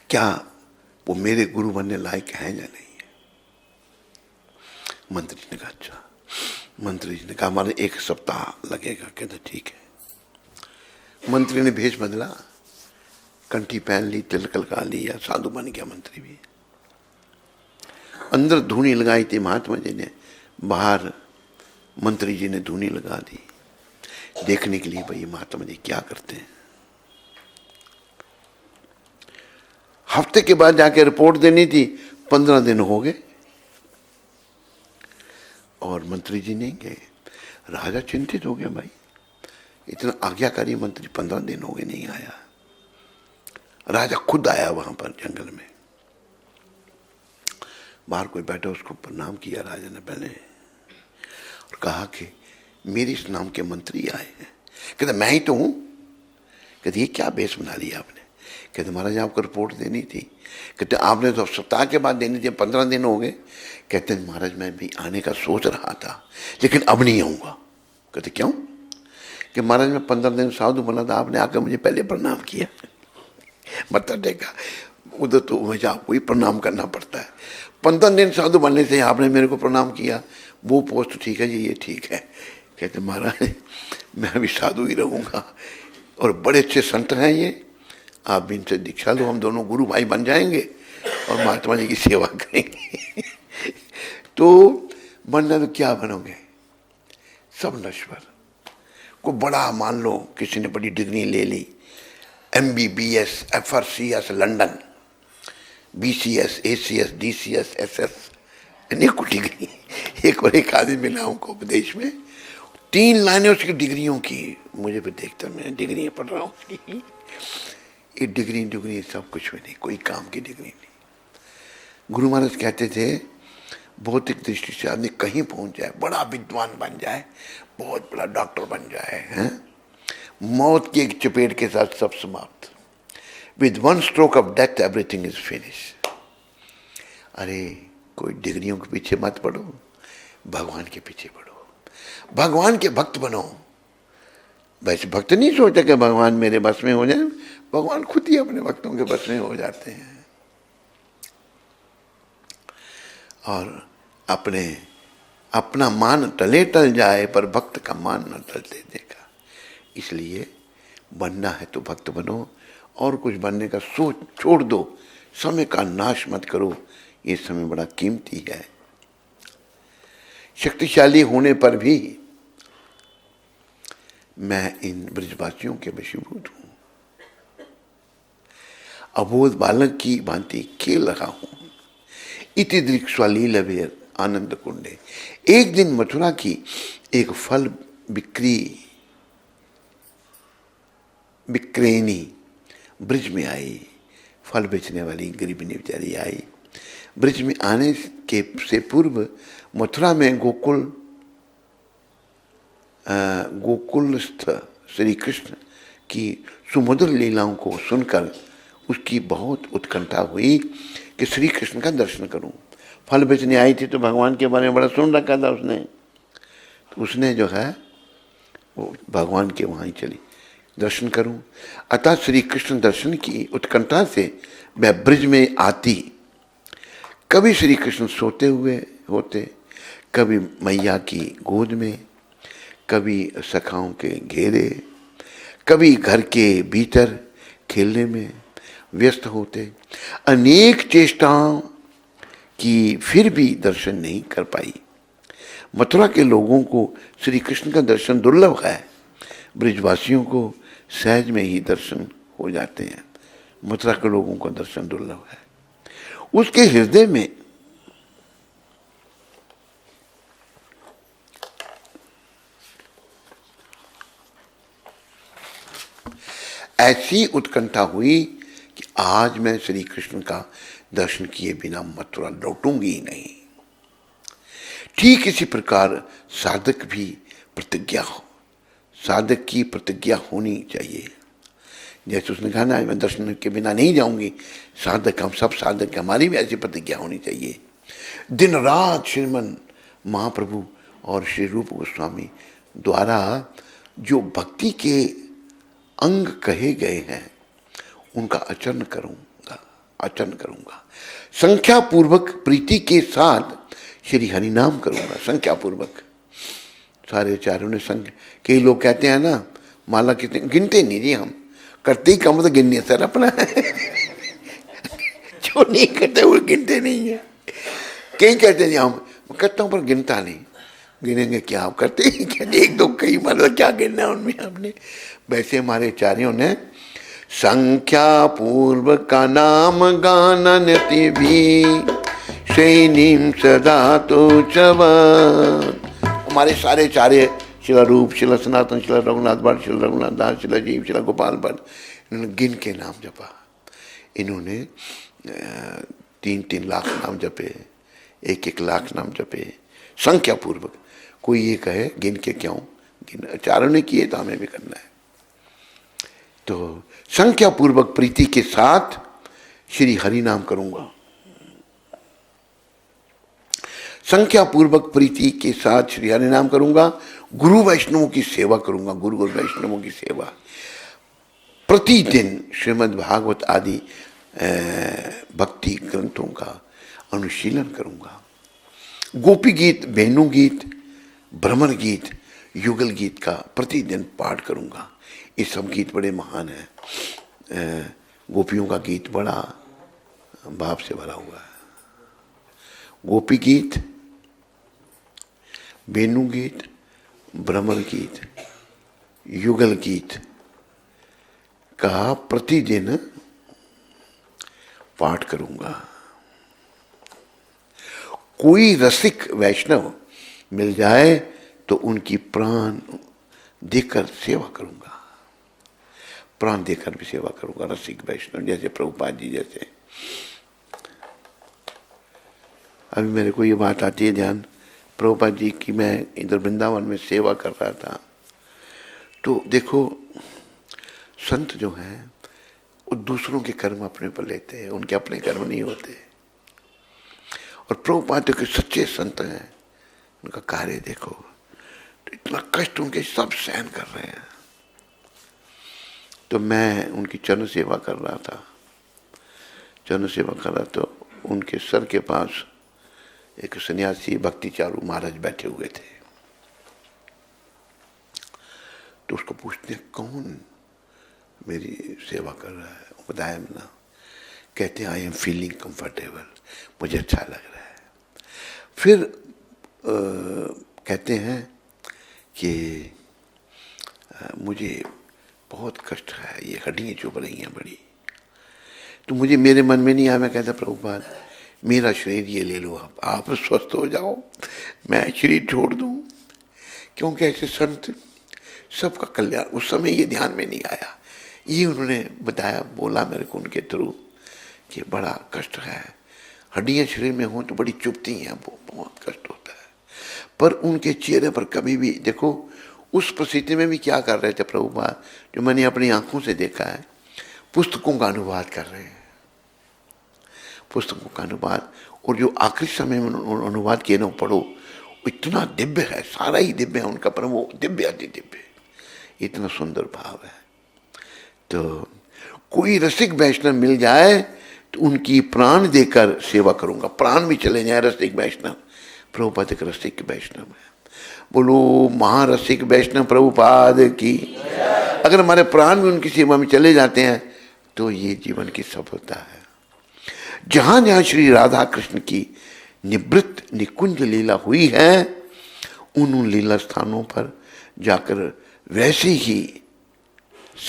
क्या वो मेरे गुरु बनने लायक है या नहीं है। मंत्री ने कहा अच्छा। मंत्री जी ने कहा हमारे 1 सप्ताह लगेगा। कहते ठीक है। मंत्री ने भेष बदला, कंठी पहन ली, तिलक लगा लिया, साधु बन गया मंत्री भी। अंदर धूनी लगाई थी महात्मा जी ने, बाहर मंत्री जी ने धूनी लगा दी, देखने के लिए भाई महात्मा जी क्या करते हैं। हफ्ते के बाद जाके रिपोर्ट देनी थी, 15 दिन हो गए और मंत्री जी नहीं गए। राजा चिंतित हो गया, भाई इतना आज्ञाकारी मंत्री 15 दिन हो गए नहीं आया। राजा खुद आया वहां पर जंगल में, बाहर कोई बैठा, उसको प्रणाम किया राजा ने पहले और कहा कि मेरी इस नाम के मंत्री आए हैं। कहते मैं ही तो हूं। कहते ये क्या बेस बना लिया आपने? कहते महाराज आपको रिपोर्ट देनी थी। कहते आपने तो सप्ताह के बाद देनी थी, 15 दिन हो गए। कहते महाराज मैं भी आने का सोच रहा था लेकिन अब नहीं आऊंगा। कहते क्यों? कि महाराज मैं 15 दिन साधु बना था, आपने आकर मुझे पहले प्रणाम किया। मत्था टेका, उधर तो मुझे आपको ही प्रणाम करना पड़ता है। 15 दिन साधु बनने से आपने मेरे को प्रणाम किया, वो पोस्ट ठीक है जी, ये ठीक है। कहते महाराज मैं भी साधु ही रहूंगा और बड़े अच्छे संत हैं ये, आप भी इनसे दीक्षा लो, हम दोनों गुरु भाई बन जाएंगे और महात्मा जी की सेवा करेंगे। तो बनना तो क्या बनोगे, सब नश्वर। को बड़ा मान लो किसी ने बड़ी डिग्री ले ली, MBBS, FRCS London, BCS, ACS, DCS, SS, अनेकों डिग्री एक और एक आदमी मिला हमको विदेश में, 3 लाइनें उसकी डिग्रियों की। मुझे भी देखता, मैं डिग्री पढ़ रहा हूँ उसकी, ये डिग्री सब कुछ भी नहीं, कोई काम की डिग्री नहीं। गुरु महाराज कहते थे भौतिक दृष्टि से आदमी कहीं पहुंच जाए, बड़ा विद्वान बन जाए, बहुत बड़ा डॉक्टर बन जाए, हैं, मौत की एक चपेट के साथ सब समाप्त। With one stroke of death everything is finish. अरे कोई डिग्रियों के पीछे मत पड़ो, भगवान के पीछे पड़ो, भगवान के भक्त बनो। वैसे भक्त नहीं सोचते कि भगवान मेरे बस में हो जाए, भगवान खुद ही अपने भक्तों के बस में हो जाते हैं। और अपना मान टले टल जाए पर भक्त का मान न टलते देखा। इसलिए बनना है तो भक्त बनो, और कुछ बनने का सोच छोड़ दो। समय का नाश मत करो, ये समय बड़ा कीमती है। शक्तिशाली होने पर भी मैं इन ब्रजवासियों के वशीभूत हूं, अबोध बालक की भांति खेल रहा हूं। इति दृक्स्वलीलवेर आनंद कुंडे। एक दिन मथुरा की एक फल विक्रेनी ब्रिज में आई। फल बेचने वाली गरीबनी बेचारी आई। ब्रिज में आने के से पूर्व मथुरा में गोकुलस्थ श्री कृष्ण की सुमधुर लीलाओं को सुनकर उसकी बहुत उत्कंठा हुई कि श्री कृष्ण का दर्शन करूं। फल बेचने आई थी तो भगवान के बारे में बड़ा सुन रखा था उसने, तो उसने जो है वो भगवान के वहाँ ही चली, दर्शन करूं। अतः श्री कृष्ण दर्शन की उत्कंठा से मैं ब्रिज में आती। कभी श्री कृष्ण सोते हुए होते, कभी मैया की गोद में, कभी सखाओं के घेरे, कभी घर के भीतर खेलने में व्यस्त होते। अनेक चेष्टाओं की फिर भी दर्शन नहीं कर पाई। मथुरा के लोगों को श्री कृष्ण का दर्शन दुर्लभ है, ब्रिजवासियों को सहज में ही दर्शन हो जाते हैं। मथुरा के लोगों का दर्शन दुर्लभ है। उसके हृदय में ऐसी उत्कंठा हुई कि आज मैं श्री कृष्ण का दर्शन किए बिना मथुरा लौटूंगी ही नहीं। ठीक इसी प्रकार साधक भी प्रतिज्ञा हो, साधक की प्रतिज्ञा होनी चाहिए। जैसे उसने कहा ना मैं दर्शन के बिना नहीं जाऊंगी, साधक हम सब साधक, हमारी भी ऐसी प्रतिज्ञा होनी चाहिए। दिन रात श्रीमन महाप्रभु और श्री रूप गोस्वामी द्वारा जो भक्ति के अंग कहे गए हैं उनका आचरण करूंगा। संख्या पूर्वक प्रीति के साथ श्री हरि नाम करूंगा। संख्या पूर्वक सारे चारों ने संख्या, कई लोग कहते हैं ना माला कितने गिनते नहीं जी, हम करते ही कम तो गिनने सर अपना जो नहीं करते वो गिनते नहीं है। कई कहते हैं हम करता हूं पर गिनता नहीं। गिनेंगे क्या, आप करते ही कहते एक दो कई मतलब क्या गिनना उनमें आपने। वैसे हमारे आचार्यों ने संख्या पूर्व का नाम गाननति भी सैनिम सदा तो चवन। हमारे सारे चारे शिला रूप, शिला सनातन, शिला रघुनाथ भट्ट, शिला रघुनाथ दास, शिला जीव, शिला गोपाल भट्ट, इन्होंने गिन के नाम जपा। इन्होंने 3-3 लाख नाम जपे, 1-1 लाख नाम जपे संख्या पूर्वक। कोई ये कहे गिन के क्यों, गिन चारों ने किए तो हमें भी करना है। तो संख्या पूर्वक प्रीति के साथ श्री हरि नाम करूंगा। संख्या पूर्वक प्रीति के साथ श्री हरि नाम करूंगा। गुरु वैष्णवों की सेवा करूंगा, गुरु वैष्णवों की सेवा। प्रतिदिन श्रीमद् भागवत आदि भक्ति ग्रंथों का अनुशीलन करूंगा। गोपी गीत, वेणु गीत, भ्रमर गीत, युगल गीत का प्रतिदिन पाठ करूंगा। ये सब गीत बड़े महान हैं। गोपियों का गीत बड़ा भाव से भरा हुआ है। गोपी गीत, वेणु गीत, भ्रमर गीत, युगल गीत का प्रतिदिन पाठ करूंगा। कोई रसिक वैष्णव मिल जाए तो उनकी प्राण देकर सेवा करूंगा, प्राण देकर भी सेवा करूंगा। रसिक वैष्णव जैसे प्रभुपाद जी जैसे। अभी मेरे को ये बात आती है ध्यान, प्रभुपाद जी की, मैं इधर वृंदावन में सेवा कर रहा था, तो देखो संत जो हैं वो दूसरों के कर्म अपने पर लेते हैं, उनके अपने कर्म नहीं होते। और प्रभुपाद के सच्चे संत हैं, उनका कार्य देखो, तो इतना कष्ट उनके सब सहन कर रहे हैं। तो मैं उनकी चरण सेवा कर रहा था, चरण सेवा कर रहा, तो उनके सर के पास एक सन्यासी भक्ति चारू महाराज बैठे हुए थे। तो उसको पूछते हैं कौन मेरी सेवा कर रहा है, बताया ना, कहते हैं आई एम फीलिंग कंफर्टेबल, मुझे अच्छा लग रहा है। फिर कहते हैं कि मुझे बहुत कष्ट है, ये हड्डियाँ चुभ रही हैं बड़ी। तो मुझे मेरे मन में नहीं आया, मैं कहता प्रभुपाद मेरा शरीर ये ले लो, आप स्वस्थ हो जाओ, मैं शरीर छोड़ दूं। क्योंकि ऐसे संत सबका कल्याण, उस समय ये ध्यान में नहीं आया, ये उन्होंने बताया, बोला मेरे को उनके थ्रू कि बड़ा कष्ट है, हड्डियां शरीर में हों तो बड़ी चुभती हैं, वो बहुत कष्ट होता है। पर उनके चेहरे पर कभी भी देखो, उस परिस्थिति में भी क्या कर रहे थे प्रभुपाद, जो मैंने अपनी आंखों से देखा है, पुस्तकों का अनुवाद कर रहे हैं, पुस्तकों का अनुवाद। और जो आखिरी समय में अनुवाद किए ना पढ़ो, इतना दिव्य है, सारा ही दिव्य है उनका, पर वो दिव्य अति दिव्य, इतना सुंदर भाव है। तो कोई रसिक वैष्णव मिल जाए तो उनकी प्राण देकर सेवा करूंगा, प्राण भी चले जाए रसिक वैष्णव। प्रभुपाद एक रसिक वैष्णव है, बोलो महारसिक वैष्णव प्रभुपाद की। अगर हमारे प्राण भी उनकी सेवा में चले जाते हैं तो ये जीवन की सफलता है। जहां जहां श्री राधा कृष्ण की निवृत्त निकुंज लीला हुई है, उन लीला स्थानों पर जाकर वैसे ही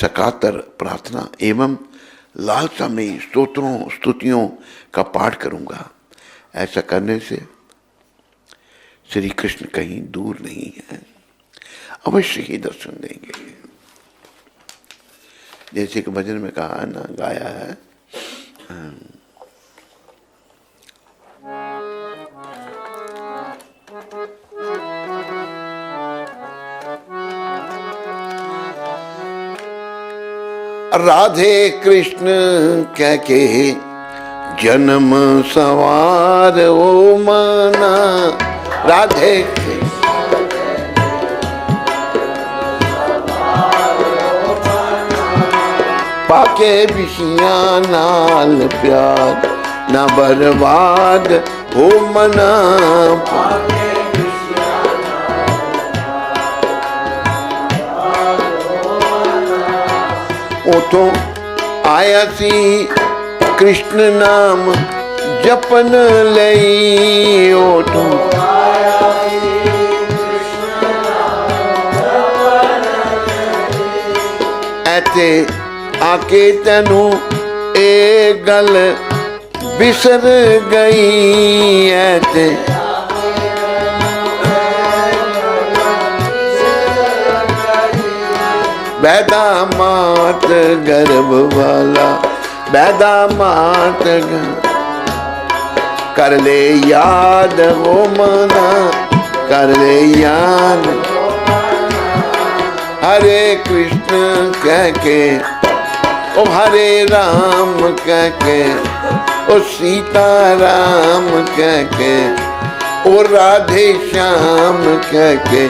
सकातर प्रार्थना एवं लालसा में स्तोत्रों स्तुतियों का पाठ करूंगा। ऐसा करने से श्री कृष्ण कहीं दूर नहीं है, अवश्य ही दर्शन देंगे। जैसे कि भजन में कहा ना, गाया है, राधे कृष्ण कह के जन्म सवार ओ मना, राधे पाके विषिया नाल प्यार न बर्बाद हो मना। उठो आया सी कृष्ण नाम जपन लई, उठो ऐते आके तेनू ए गल बिसर गई, ऐते बैदा मात गर्भ वाला, बैदा मात कर ले याद हो मना, कर ले याद। हरे कृष्ण कह के ओ हरे राम कह के, ओ सीता राम कह के, ओ राधे श्याम कह के,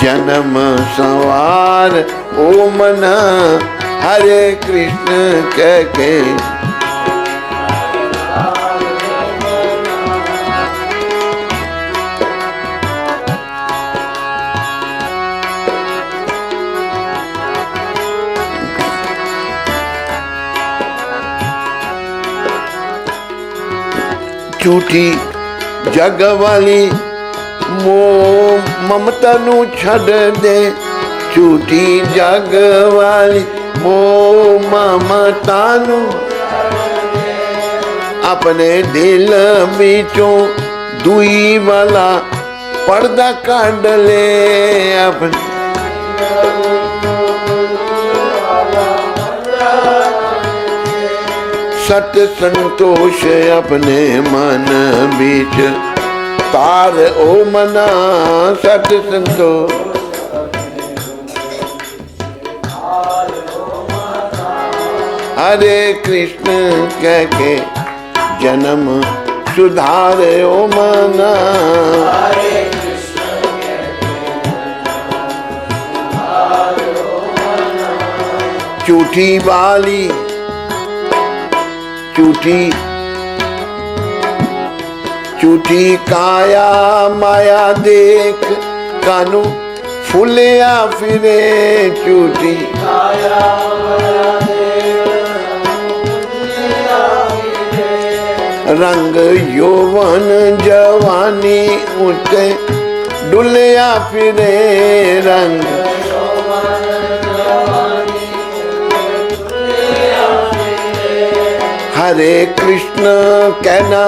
जन्म सवार ओ मना, हरे कृष्ण कह के। झूठी जग वाली मोह ममता नू छड़ दे, झूठी जग वाली मोह ममता नू अपने दिल बिचों दुई वाला पर्दा काट ले अपने सत संतोष अपने मन बीच तार ओ मना सत संतोष हरे कृष्ण कह के जन्म सुधार ओ मना चूठी वाली चूठी काया माया देख कानू फुलिया फिरे चूठी काया माया रंग यौवन जवानी उठे डुलिया फिरे रंग हरे कृष्ण कहना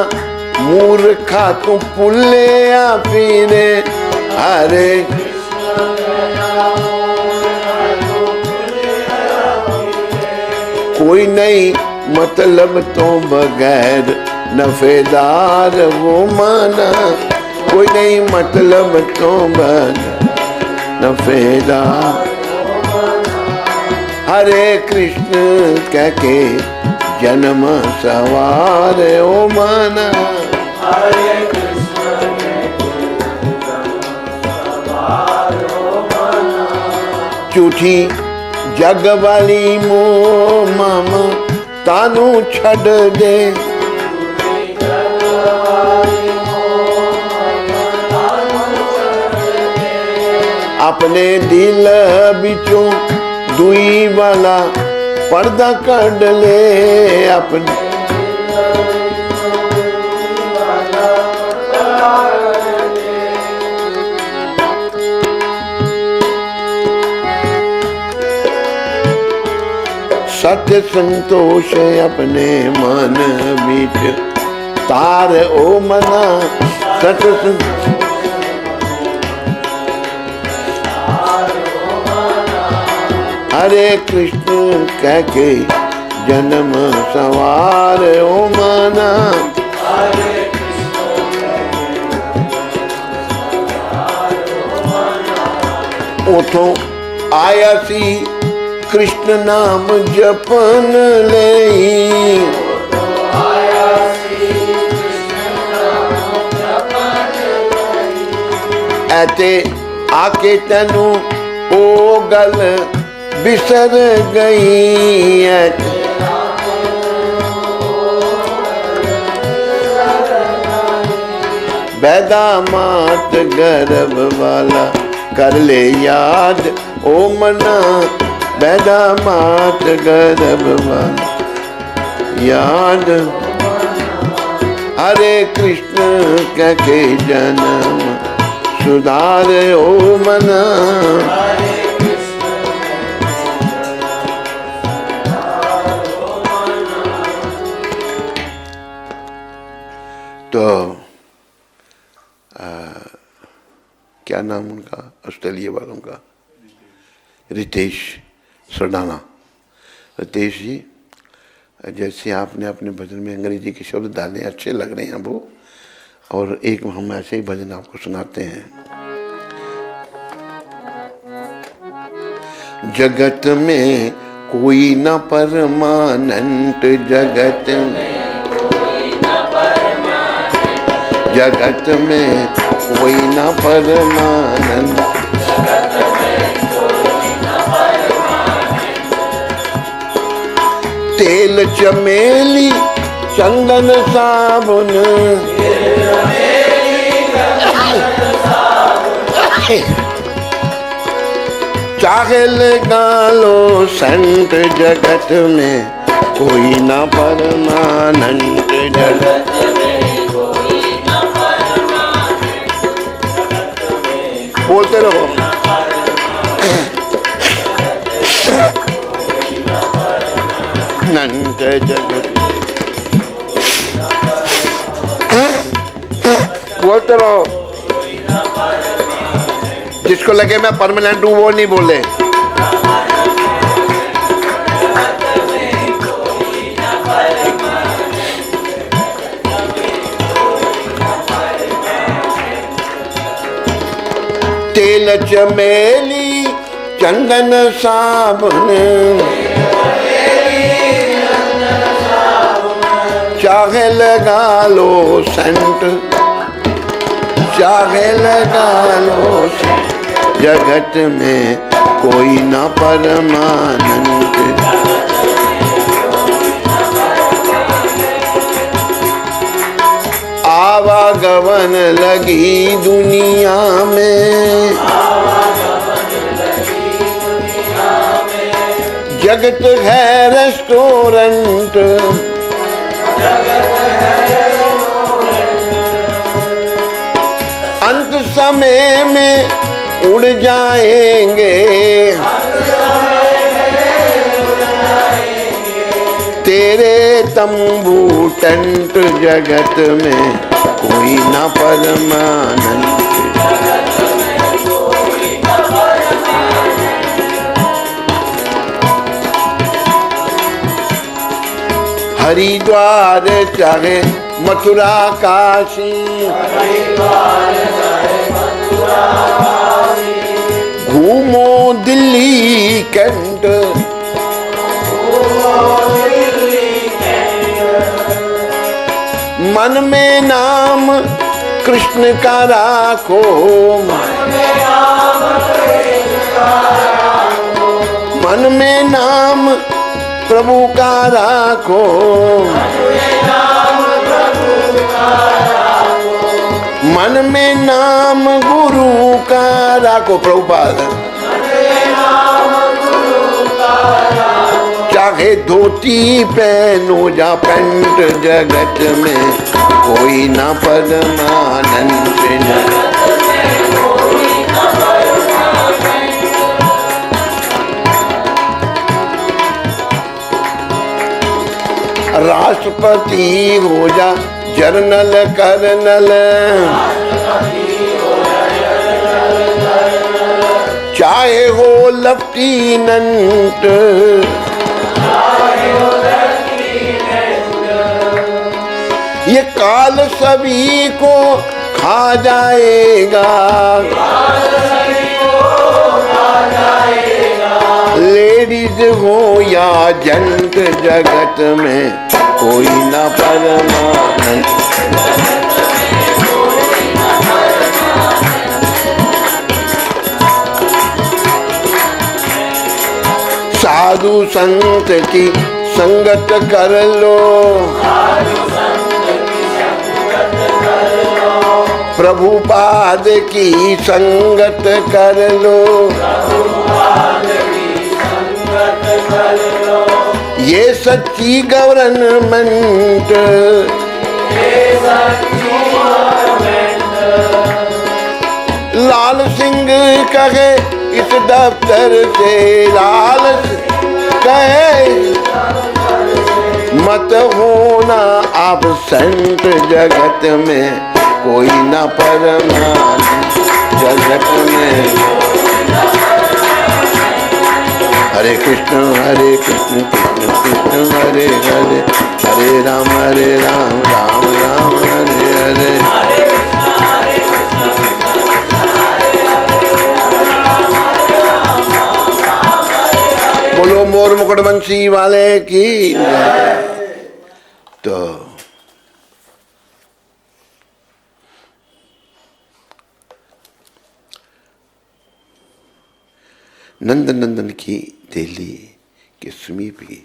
मूर्खा तू पुलिया फिरे हरे कोई नहीं मतलब तो बगैर नफेदार वो माना कोई नहीं मतलब तो बगैर नफेदार हरे कृष्ण कह के जन्म सवार ओ माना हरे कृष्ण झूठी जग वाली मोह मामा तानू छड़ दे अपने दिल बिचों दुई वाला पर्दा कढ़ ले अपने सत्य संतोष अपने मन बीच तार ओ मना सत्य हरे कृष्ण कह के जन्म सवार ओ माना उठो आया सी कृष्ण नाम जपन ले ऐते आके तेनू ओ गल बिसर गई बैदा मात गर्भ वाला कर ले याद ओ मना बैदा मात गर्भ वाला याद हरे कृष्ण कह के जन्म सुधार ओ मना तो क्या नाम उनका ऑस्ट्रेलिया वालों का रितेश सरदाना। रितेश जी जैसे आपने अपने भजन में अंग्रेजी के शब्द डाले अच्छे लग रहे हैं वो, और एक हम ऐसे ही भजन आपको सुनाते हैं। जगत में कोई न परमानंत जगत में जगत में कोई न परमानंद तेल चमेली चंदन साबुन चाहे लगा लो संत जगत में कोई न परमानंद जगत बोलते रहो। नंद जगत बोलते रहो। जिसको लगे मैं परमानेंट हूं वो नहीं बोले। तेल चमेली चंदन साबुन, चाहे लगा लो सेंट, चाहे लगा लो सेंट, जगत में कोई ना परमानंद। आवागमन लगी दुनिया में, जगत है रेस्टोरेंट, अंत समय में उड़ जाएंगे, तेरे तंबू टेंट, जगत में कोई ना परमानंद। हरिद्वार चाहे मथुरा काशी, घूमो दिल्ली कैंट, मन में नाम कृष्ण का राखो, मन में नाम प्रभु का राखो, मन में नाम गुरु का राखो। प्रभुपाद चाहे धोती पहनो जा पेंट, जगत में कोई ना परमानंद। राष्ट्रपति हो जा जर्नल कर्नल, चाहे हो लेफ्टिनेंट, ये काल सभी को खा जाएगा, लेडीज हो या जेंट, जगत में कोई ना परमानंद। साधु संत की संगत कर लो, प्रभुपाद की संगत कर लो, ये सच्ची गवर्नमेंट, लाल सिंह कहे इस दफ्तर से, लाल कहे मत होना एब्सेंट, जगत में कोई ना परमानंद। जगत में हरे कृष्ण कृष्ण कृष्ण हरे हरे, हरे राम राम राम हरे हरे। बोलो मोर मुकुट बंसी वाले की। तो नंद नंदन की दिल्ली के समीप ही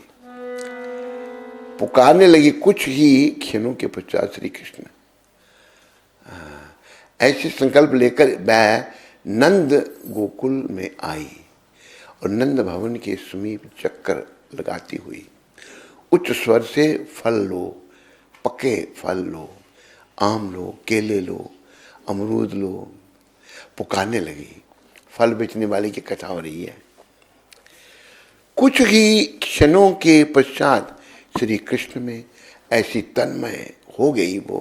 पुकारने लगी। कुछ ही क्षणों के पश्चात श्री कृष्ण ऐसे संकल्प लेकर वह नंद गोकुल में आई और नंद भवन के समीप चक्कर लगाती हुई उच्च स्वर से फल लो, पके फल लो, आम लो, केले लो, अमरूद लो, पुकारने लगी। फल बेचने वाले की कथा हो रही है। कुछ ही क्षणों के पश्चात श्री कृष्ण में ऐसी तन्मय हो गई वो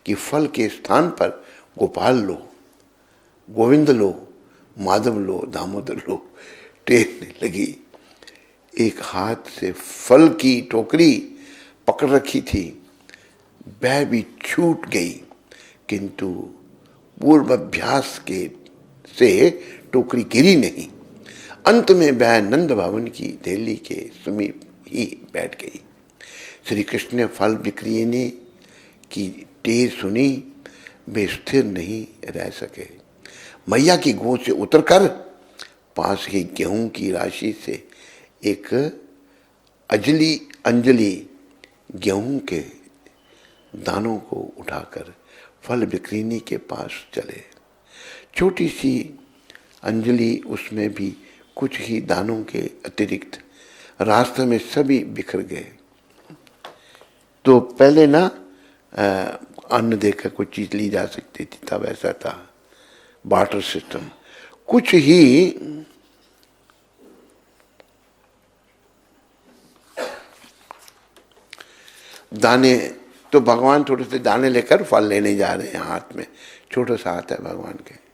कि फल के स्थान पर गोपाल लो, गोविंद लो, माधव लो दामोदर लो टेरने लगी। एक हाथ से फल की टोकरी पकड़ रखी थी, वह भी छूट गई, किंतु पूर्वाभ्यास के से टोकरी गिरी नहीं। अंत में वह नंद भवन की देली के समीप ही बैठ गई। श्री कृष्ण ने फल बिक्री की टेर सुनी, वे स्थिर नहीं रह सके। मैया की गोद से उतरकर पास ही गेहूं की राशि से एक अंजलि गेहूं के दानों को उठाकर फल बिक्रीनी के पास चले। छोटी सी अंजलि, उसमें भी कुछ ही दानों के अतिरिक्त रास्ते में सभी बिखर गए। तो पहले ना अन्न देकर कोई चीज ली जा सकती थी, तब ऐसा था बार्टर सिस्टम। कुछ ही दाने, तो भगवान थोड़े से दाने लेकर फल लेने जा रहे हैं, हाथ में छोटा सा हाथ है भगवान के।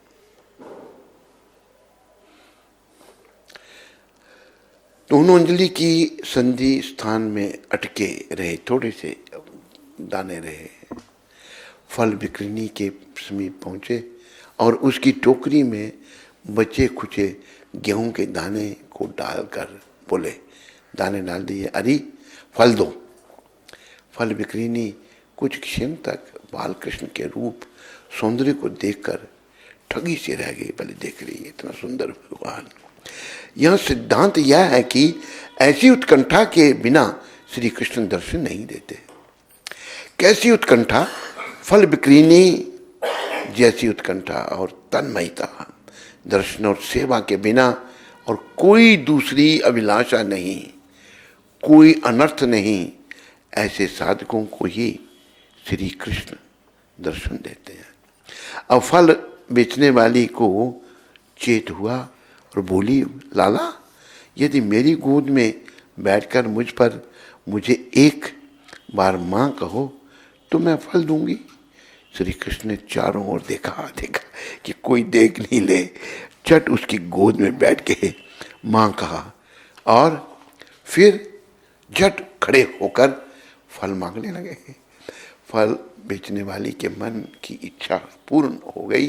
दोनों अंजलि की संधि स्थान में अटके रहे, थोड़े से दाने रहे। फल बिक्रीनी के समीप पहुंचे और उसकी टोकरी में बचे खुचे गेहूं के दाने को डालकर बोले, दाने डाल दिए, अरे फल दो। फल बिक्रीनी कुछ क्षण तक बालकृष्ण के रूप सौंदर्य को देखकर ठगी से रह गई। भले देख रही है इतना सुंदर भगवान। यह सिद्धांत यह है कि ऐसी उत्कंठा के बिना श्री कृष्ण दर्शन नहीं देते। कैसी उत्कंठा? फल बिक्रीनी जैसी उत्कंठा और तन्मयता। दर्शन और सेवा के बिना और कोई दूसरी अभिलाषा नहीं, कोई अनर्थ नहीं, ऐसे साधकों को ही श्री कृष्ण दर्शन देते हैं। अब फल बेचने वाली को चेत हुआ और बोली, लाला यदि मेरी गोद में बैठकर मुझे एक बार माँ कहो तो मैं फल दूंगी। श्री कृष्ण ने चारों ओर देखा कि कोई देख नहीं ले, चट उसकी गोद में बैठ के माँ कहा और फिर झट खड़े होकर फल मांगने लगे। फल बेचने वाली के मन की इच्छा पूर्ण हो गई।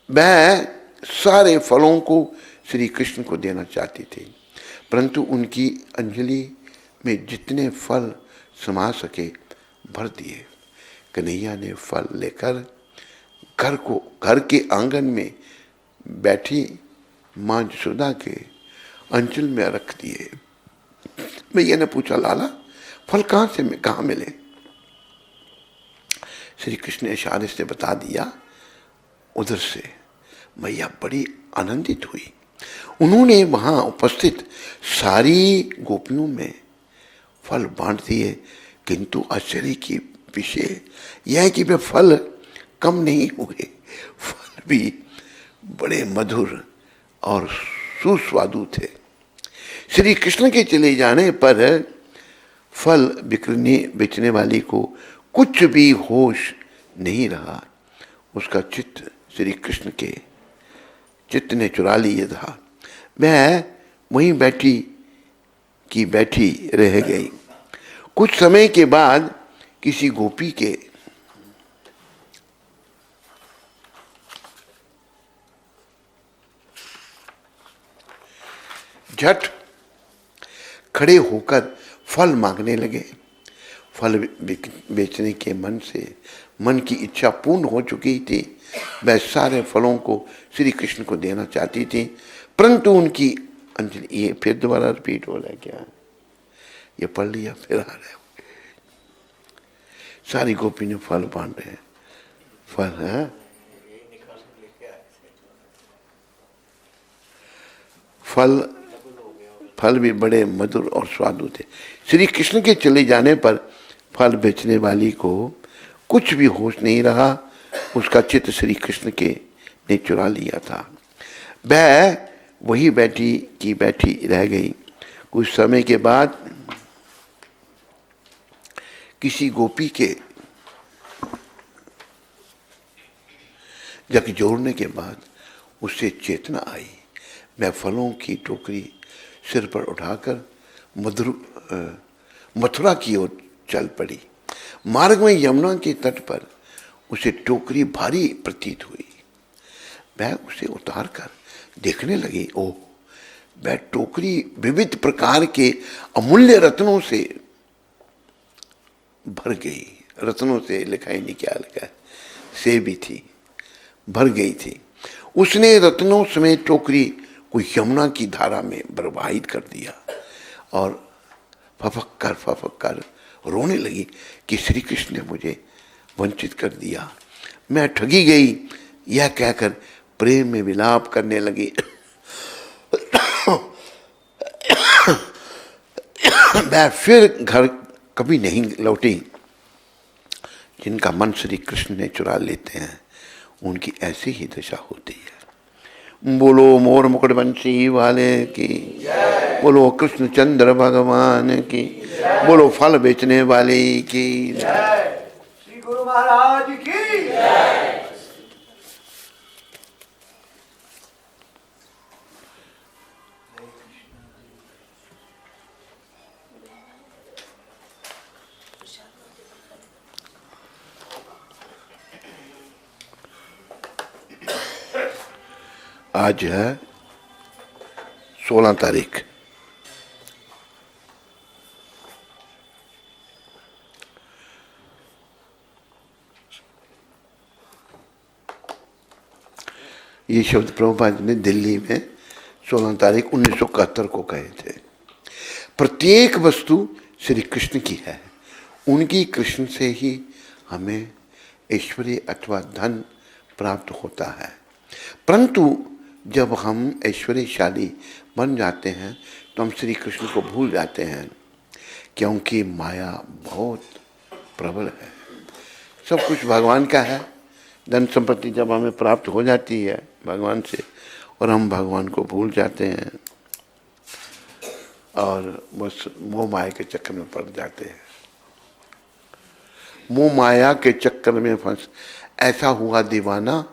वह सारे फलों को श्री कृष्ण को देना चाहती थी, परंतु उनकी अंजलि में जितने फल समा सके भर दिए। कन्हैया ने फल लेकर घर के आंगन में बैठी मां यशोदा के अंचल में रख दिए। भैया ने पूछा, लाला फल कहाँ मिले? श्री कृष्ण ने इशारे से बता दिया, उधर से। मैया बड़ी आनंदित हुई। उन्होंने वहां उपस्थित सारी गोपियों में फल बांट दिए, किंतु आश्चर्य की विषय यह है कि वे फल कम नहीं हुए। फल भी बड़े मधुर और सुस्वादु थे। श्री कृष्ण के चले जाने पर फल बेचने वाली को कुछ भी होश नहीं रहा। उसका चित्त श्री कृष्ण के चित्त ने चुरा लिया था। वह वहीं बैठी रह गई। कुछ समय के बाद किसी गोपी के झट खड़े होकर फल मांगने लगे। फल बेचने के मन की इच्छा पूर्ण हो चुकी थी। वह सारे फलों को श्री कृष्ण को देना चाहती थी, परंतु उनकी अंजलि, ये फिर दोबारा रिपीट हो रहा है क्या? ये पढ़ लिया फिर आ रहा है। सारी गोपी ने फल बांट रहे हैं। फल है फल भी बड़े मधुर और स्वादु थे। श्री कृष्ण के चले जाने पर फल बेचने वाली को कुछ भी होश नहीं रहा। उसका चित्त श्री कृष्ण के ने चुरा लिया था। वह वही बैठी रह गई। कुछ समय के बाद किसी गोपी के जग जोड़ने के बाद उससे चेतना आई। मैं फलों की टोकरी सिर पर उठाकर मथुरा की ओर चल पड़ी। मार्ग में यमुना के तट पर उसे टोकरी भारी प्रतीत हुई। मैं उसे उतार कर देखने लगी। ओह, वह टोकरी विविध प्रकार के अमूल्य रत्नों से भर गई। रत्नों से लिखा ही नहीं, क्या लिखा है, से भी थी, भर गई थी। उसने रत्नों समेत टोकरी को यमुना की धारा में प्रवाहित कर दिया और फफक कर रोने लगी कि श्री कृष्ण ने मुझे वंचित कर दिया, मैं ठगी गई, यह कहकर प्रेम में विलाप करने लगी। मैं फिर घर कभी नहीं लौटी। जिनका मन श्री कृष्ण ने चुरा लेते हैं उनकी ऐसी ही दशा होती है। बोलो मोर मुकुट बंसी वाले की, बोलो कृष्ण चंद्र भगवान की, बोलो फल बेचने वाले की, श्री गुरु महाराज की। आज है 16 तारीख। ये शब्द प्रभुपाद ने दिल्ली में 16 तारीख 1971 को कहे थे। प्रत्येक वस्तु श्री कृष्ण की है, उनकी कृष्ण से ही हमें ऐश्वर्य अथवा धन प्राप्त होता है। परंतु जब हम ऐश्वर्यशाली बन जाते हैं तो हम श्री कृष्ण को भूल जाते हैं, क्योंकि माया बहुत प्रबल है। सब कुछ भगवान का है। धन संपत्ति जब हमें प्राप्त हो जाती है भगवान से और हम भगवान को भूल जाते हैं और बस मोह माया के चक्कर में पड़ जाते हैं। मोह माया के चक्कर में फंस ऐसा हुआ दीवाना।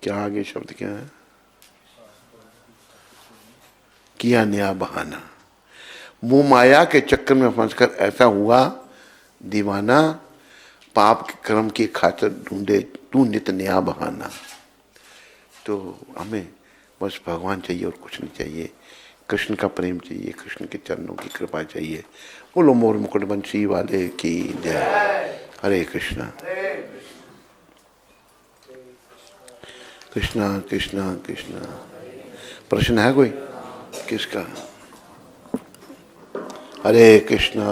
क्या आगे शब्द क्या है? किया नया बहाना। मोह माया के चक्कर में फंसकर ऐसा हुआ दीवाना, पाप के कर्म की खातिर ढूंढे तू नित नया बहाना। तो हमें बस भगवान चाहिए और कुछ नहीं चाहिए। कृष्ण का प्रेम चाहिए, कृष्ण के चरणों की कृपा चाहिए। बोलो मोर मुकुट बंसी वाले की जय। हरे कृष्णा कृष्णा कृष्णा कृष्णा। प्रश्न है कोई? किसका? हरे कृष्णा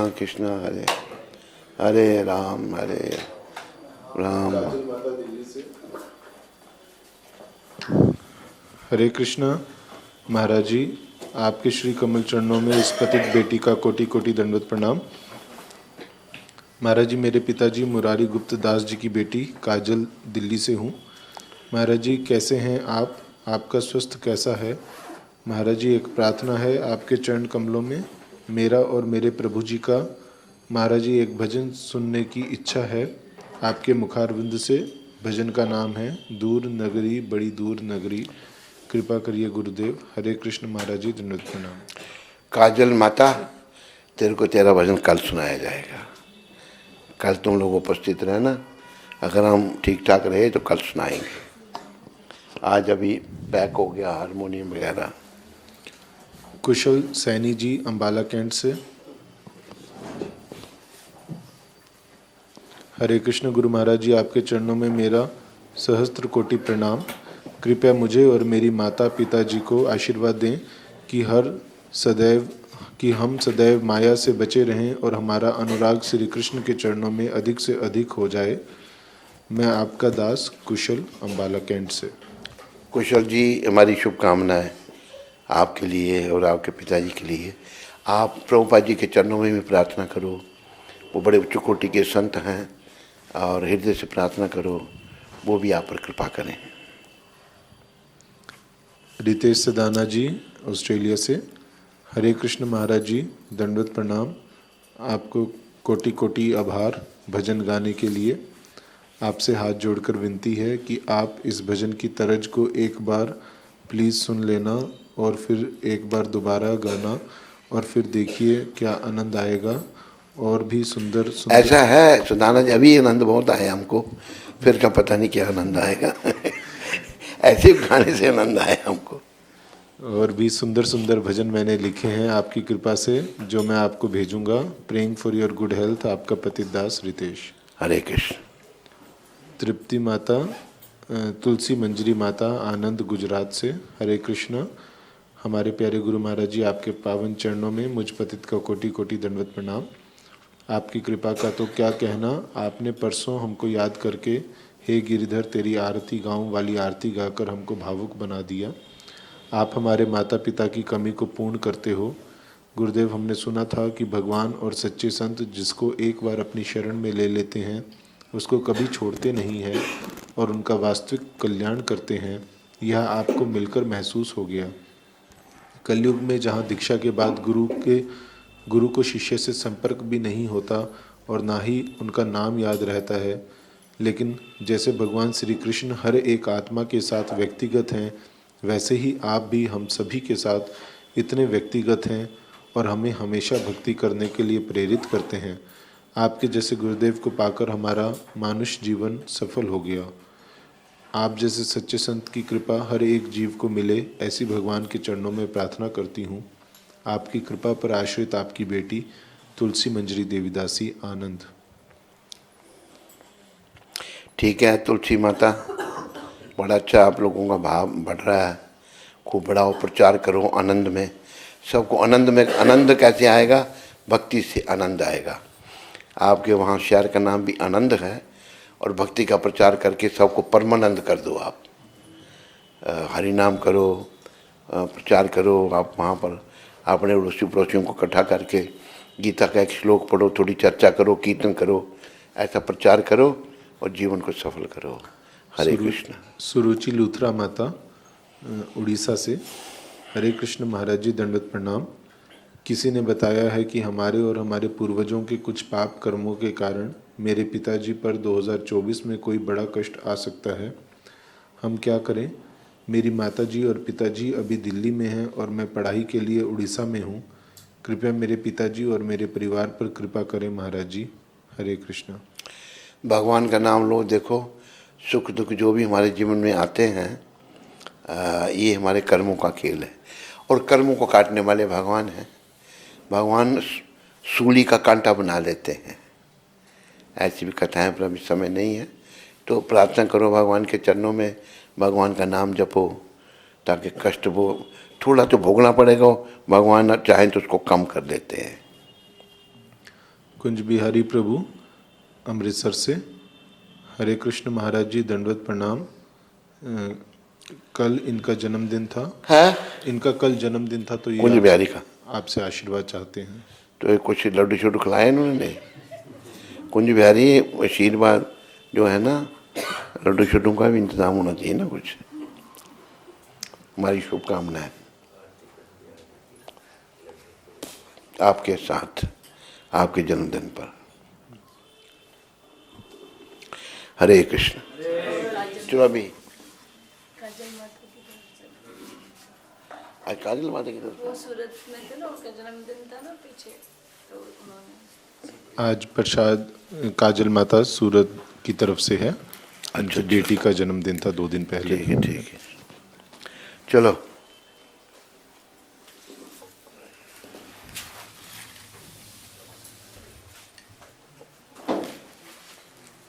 कृष्णा हरे हरे राम हरे कृष्णा। महाराज जी, आपके श्री कमल चरणों में इस पतित बेटी का कोटि कोटि दंडवत प्रणाम। महाराज जी, मेरे पिताजी मुरारी गुप्त दास जी की बेटी काजल दिल्ली से हूँ। महाराज जी, कैसे हैं आप? आपका स्वास्थ्य कैसा है? महाराज जी, एक प्रार्थना है आपके चरण कमलों में, मेरा और मेरे प्रभु जी का। महाराज जी, एक भजन सुनने की इच्छा है आपके मुखारविंद से। भजन का नाम है दूर नगरी बड़ी दूर नगरी, कृपा करिए गुरुदेव। हरे कृष्ण। महाराज जी, दंडवत प्रणाम। काजल माता, तेरे को तेरा भजन कल सुनाया जाएगा। कल तुम लोग उपस्थित रहना। अगर हम ठीक ठाक रहे तो कल सुनाएंगे। आज अभी बैक हो गया हारमोनियम वगैरह। कुशल सैनी जी अंबाला कैंट से। हरे कृष्ण गुरु महाराज जी, आपके चरणों में मेरा सहस्त्र कोटि प्रणाम। कृपया मुझे और मेरी माता पिताजी को आशीर्वाद दें कि हम सदैव माया से बचे रहें और हमारा अनुराग श्री कृष्ण के चरणों में अधिक से अधिक हो जाए। मैं आपका दास कुशल अंबाला कैंट से। कुशल जी, हमारी शुभकामनाएं आपके लिए और आपके पिताजी के लिए। आप प्रभुपाद जी के चरणों में भी प्रार्थना करो। वो बड़े उच्च कोटि के संत हैं और हृदय से प्रार्थना करो, वो भी आप पर कृपा करें। रितेश सदाना जी ऑस्ट्रेलिया से। हरे कृष्ण महाराज जी, दंडवत प्रणाम। आपको कोटि कोटि आभार भजन गाने के लिए। आपसे हाथ जोड़कर विनती है कि आप इस भजन की तरज को एक बार प्लीज़ सुन लेना और फिर एक बार दोबारा गाना और फिर देखिए क्या आनंद आएगा। और भी सुंदर सुंदर ऐसा है सुदाना जी, अभी आनंद बहुत आया हमको, फिर का पता नहीं क्या आनंद आएगा। ऐसे गाने से आनंद आया हमको। और भी सुंदर सुंदर भजन मैंने लिखे हैं आपकी कृपा से, जो मैं आपको भेजूंगा। Praying for your good health, आपका पतिदास रितेश। हरे कृष्ण। तृप्ति माता, तुलसी मंजरी माता, आनंद गुजरात से। हरे कृष्ण। हमारे प्यारे गुरु महाराज जी, आपके पावन चरणों में मुझ पतित का कोटि कोटि दंडवत प्रणाम। आपकी कृपा का तो क्या कहना, आपने परसों हमको याद करके हे गिरिधर तेरी आरती गाँव वाली आरती गाकर हमको भावुक बना दिया। आप हमारे माता पिता की कमी को पूर्ण करते हो। गुरुदेव, हमने सुना था कि भगवान और सच्चे संत जिसको एक बार अपनी शरण में ले लेते हैं उसको कभी छोड़ते नहीं हैं और उनका वास्तविक कल्याण करते हैं। यह आपको मिलकर महसूस हो गया। कलयुग में जहाँ दीक्षा के बाद गुरु को शिष्य से संपर्क भी नहीं होता और ना ही उनका नाम याद रहता है, लेकिन जैसे भगवान श्री कृष्ण हर एक आत्मा के साथ व्यक्तिगत हैं, वैसे ही आप भी हम सभी के साथ इतने व्यक्तिगत हैं और हमें हमेशा भक्ति करने के लिए प्रेरित करते हैं। आपके जैसे गुरुदेव को पाकर हमारा मानुष जीवन सफल हो गया। आप जैसे सच्चे संत की कृपा हर एक जीव को मिले, ऐसी भगवान के चरणों में प्रार्थना करती हूँ। आपकी कृपा पर आश्रित आपकी बेटी तुलसी मंजरी देवीदासी, आनंद। ठीक है तुलसी माता, बड़ा अच्छा आप लोगों का भाव बढ़ रहा है। खूब बढ़ाओ, प्रचार करो आनंद में। सबको आनंद में, आनंद कैसे आएगा? भक्ति से आनंद आएगा। आपके वहाँ शहर का नाम भी आनंद है और भक्ति का प्रचार करके सबको परमानंद कर दो। आप हरि नाम करो, प्रचार करो। आप वहाँ पर अपने अड़ोसी पड़ोसियों को इकट्ठा करके गीता का एक श्लोक पढ़ो, थोड़ी चर्चा करो, कीर्तन करो, ऐसा प्रचार करो और जीवन को सफल करो। हरे कृष्ण। सुरुचि लूथरा माता, उड़ीसा से। हरे कृष्ण महाराज जी, दंडवत प्रणाम। किसी ने बताया है कि हमारे और हमारे पूर्वजों के कुछ पाप कर्मों के कारण मेरे पिताजी पर 2024 में कोई बड़ा कष्ट आ सकता है। हम क्या करें? मेरी माताजी और पिताजी अभी दिल्ली में हैं और मैं पढ़ाई के लिए उड़ीसा में हूँ। कृपया मेरे पिताजी और मेरे परिवार पर कृपा करें महाराज जी। हरे कृष्ण। भगवान का नाम लो। देखो, सुख दुख जो भी हमारे जीवन में आते हैं, ये हमारे कर्मों का खेल है और कर्मों को काटने वाले भगवान हैं। भगवान सूली का कांटा बना लेते हैं। ऐसी भी कथाएं पर अभी समय नहीं है, तो प्रार्थना करो भगवान के चरणों में, भगवान का नाम जपो, ताकि कष्ट वो थोड़ा तो भोगना पड़ेगा, भगवान चाहें तो उसको कम कर देते हैं। कुंज बिहारी प्रभु, अमृतसर से। हरे कृष्ण महाराज जी, दंडवत प्रणाम। कल इनका जन्मदिन था। है इनका कल जन्मदिन था, तो कुंज ये बिहारी का। आपसे आशीर्वाद चाहते हैं। तो ये कुछ लड्डू शुड्डू खिलाए उन्होंने। कुंज बिहारी, आशीर्वाद जो है ना, लड्डू शुड्डू का भी इंतजाम होना चाहिए ना कुछ। हमारी शुभकामनाएं आपके साथ आपके जन्मदिन पर। हरे कृष्ण। चलो अभी आज काजल माता की तरफ वो सूरत में थे ना, उनका जन्मदिन था ना पीछे, तो उन्होंने आज प्रसाद काजल माता सूरत की तरफ से है। उनकी बेटी का जन्मदिन था 2 दिन पहले। ठीक है, ठीक है। चलो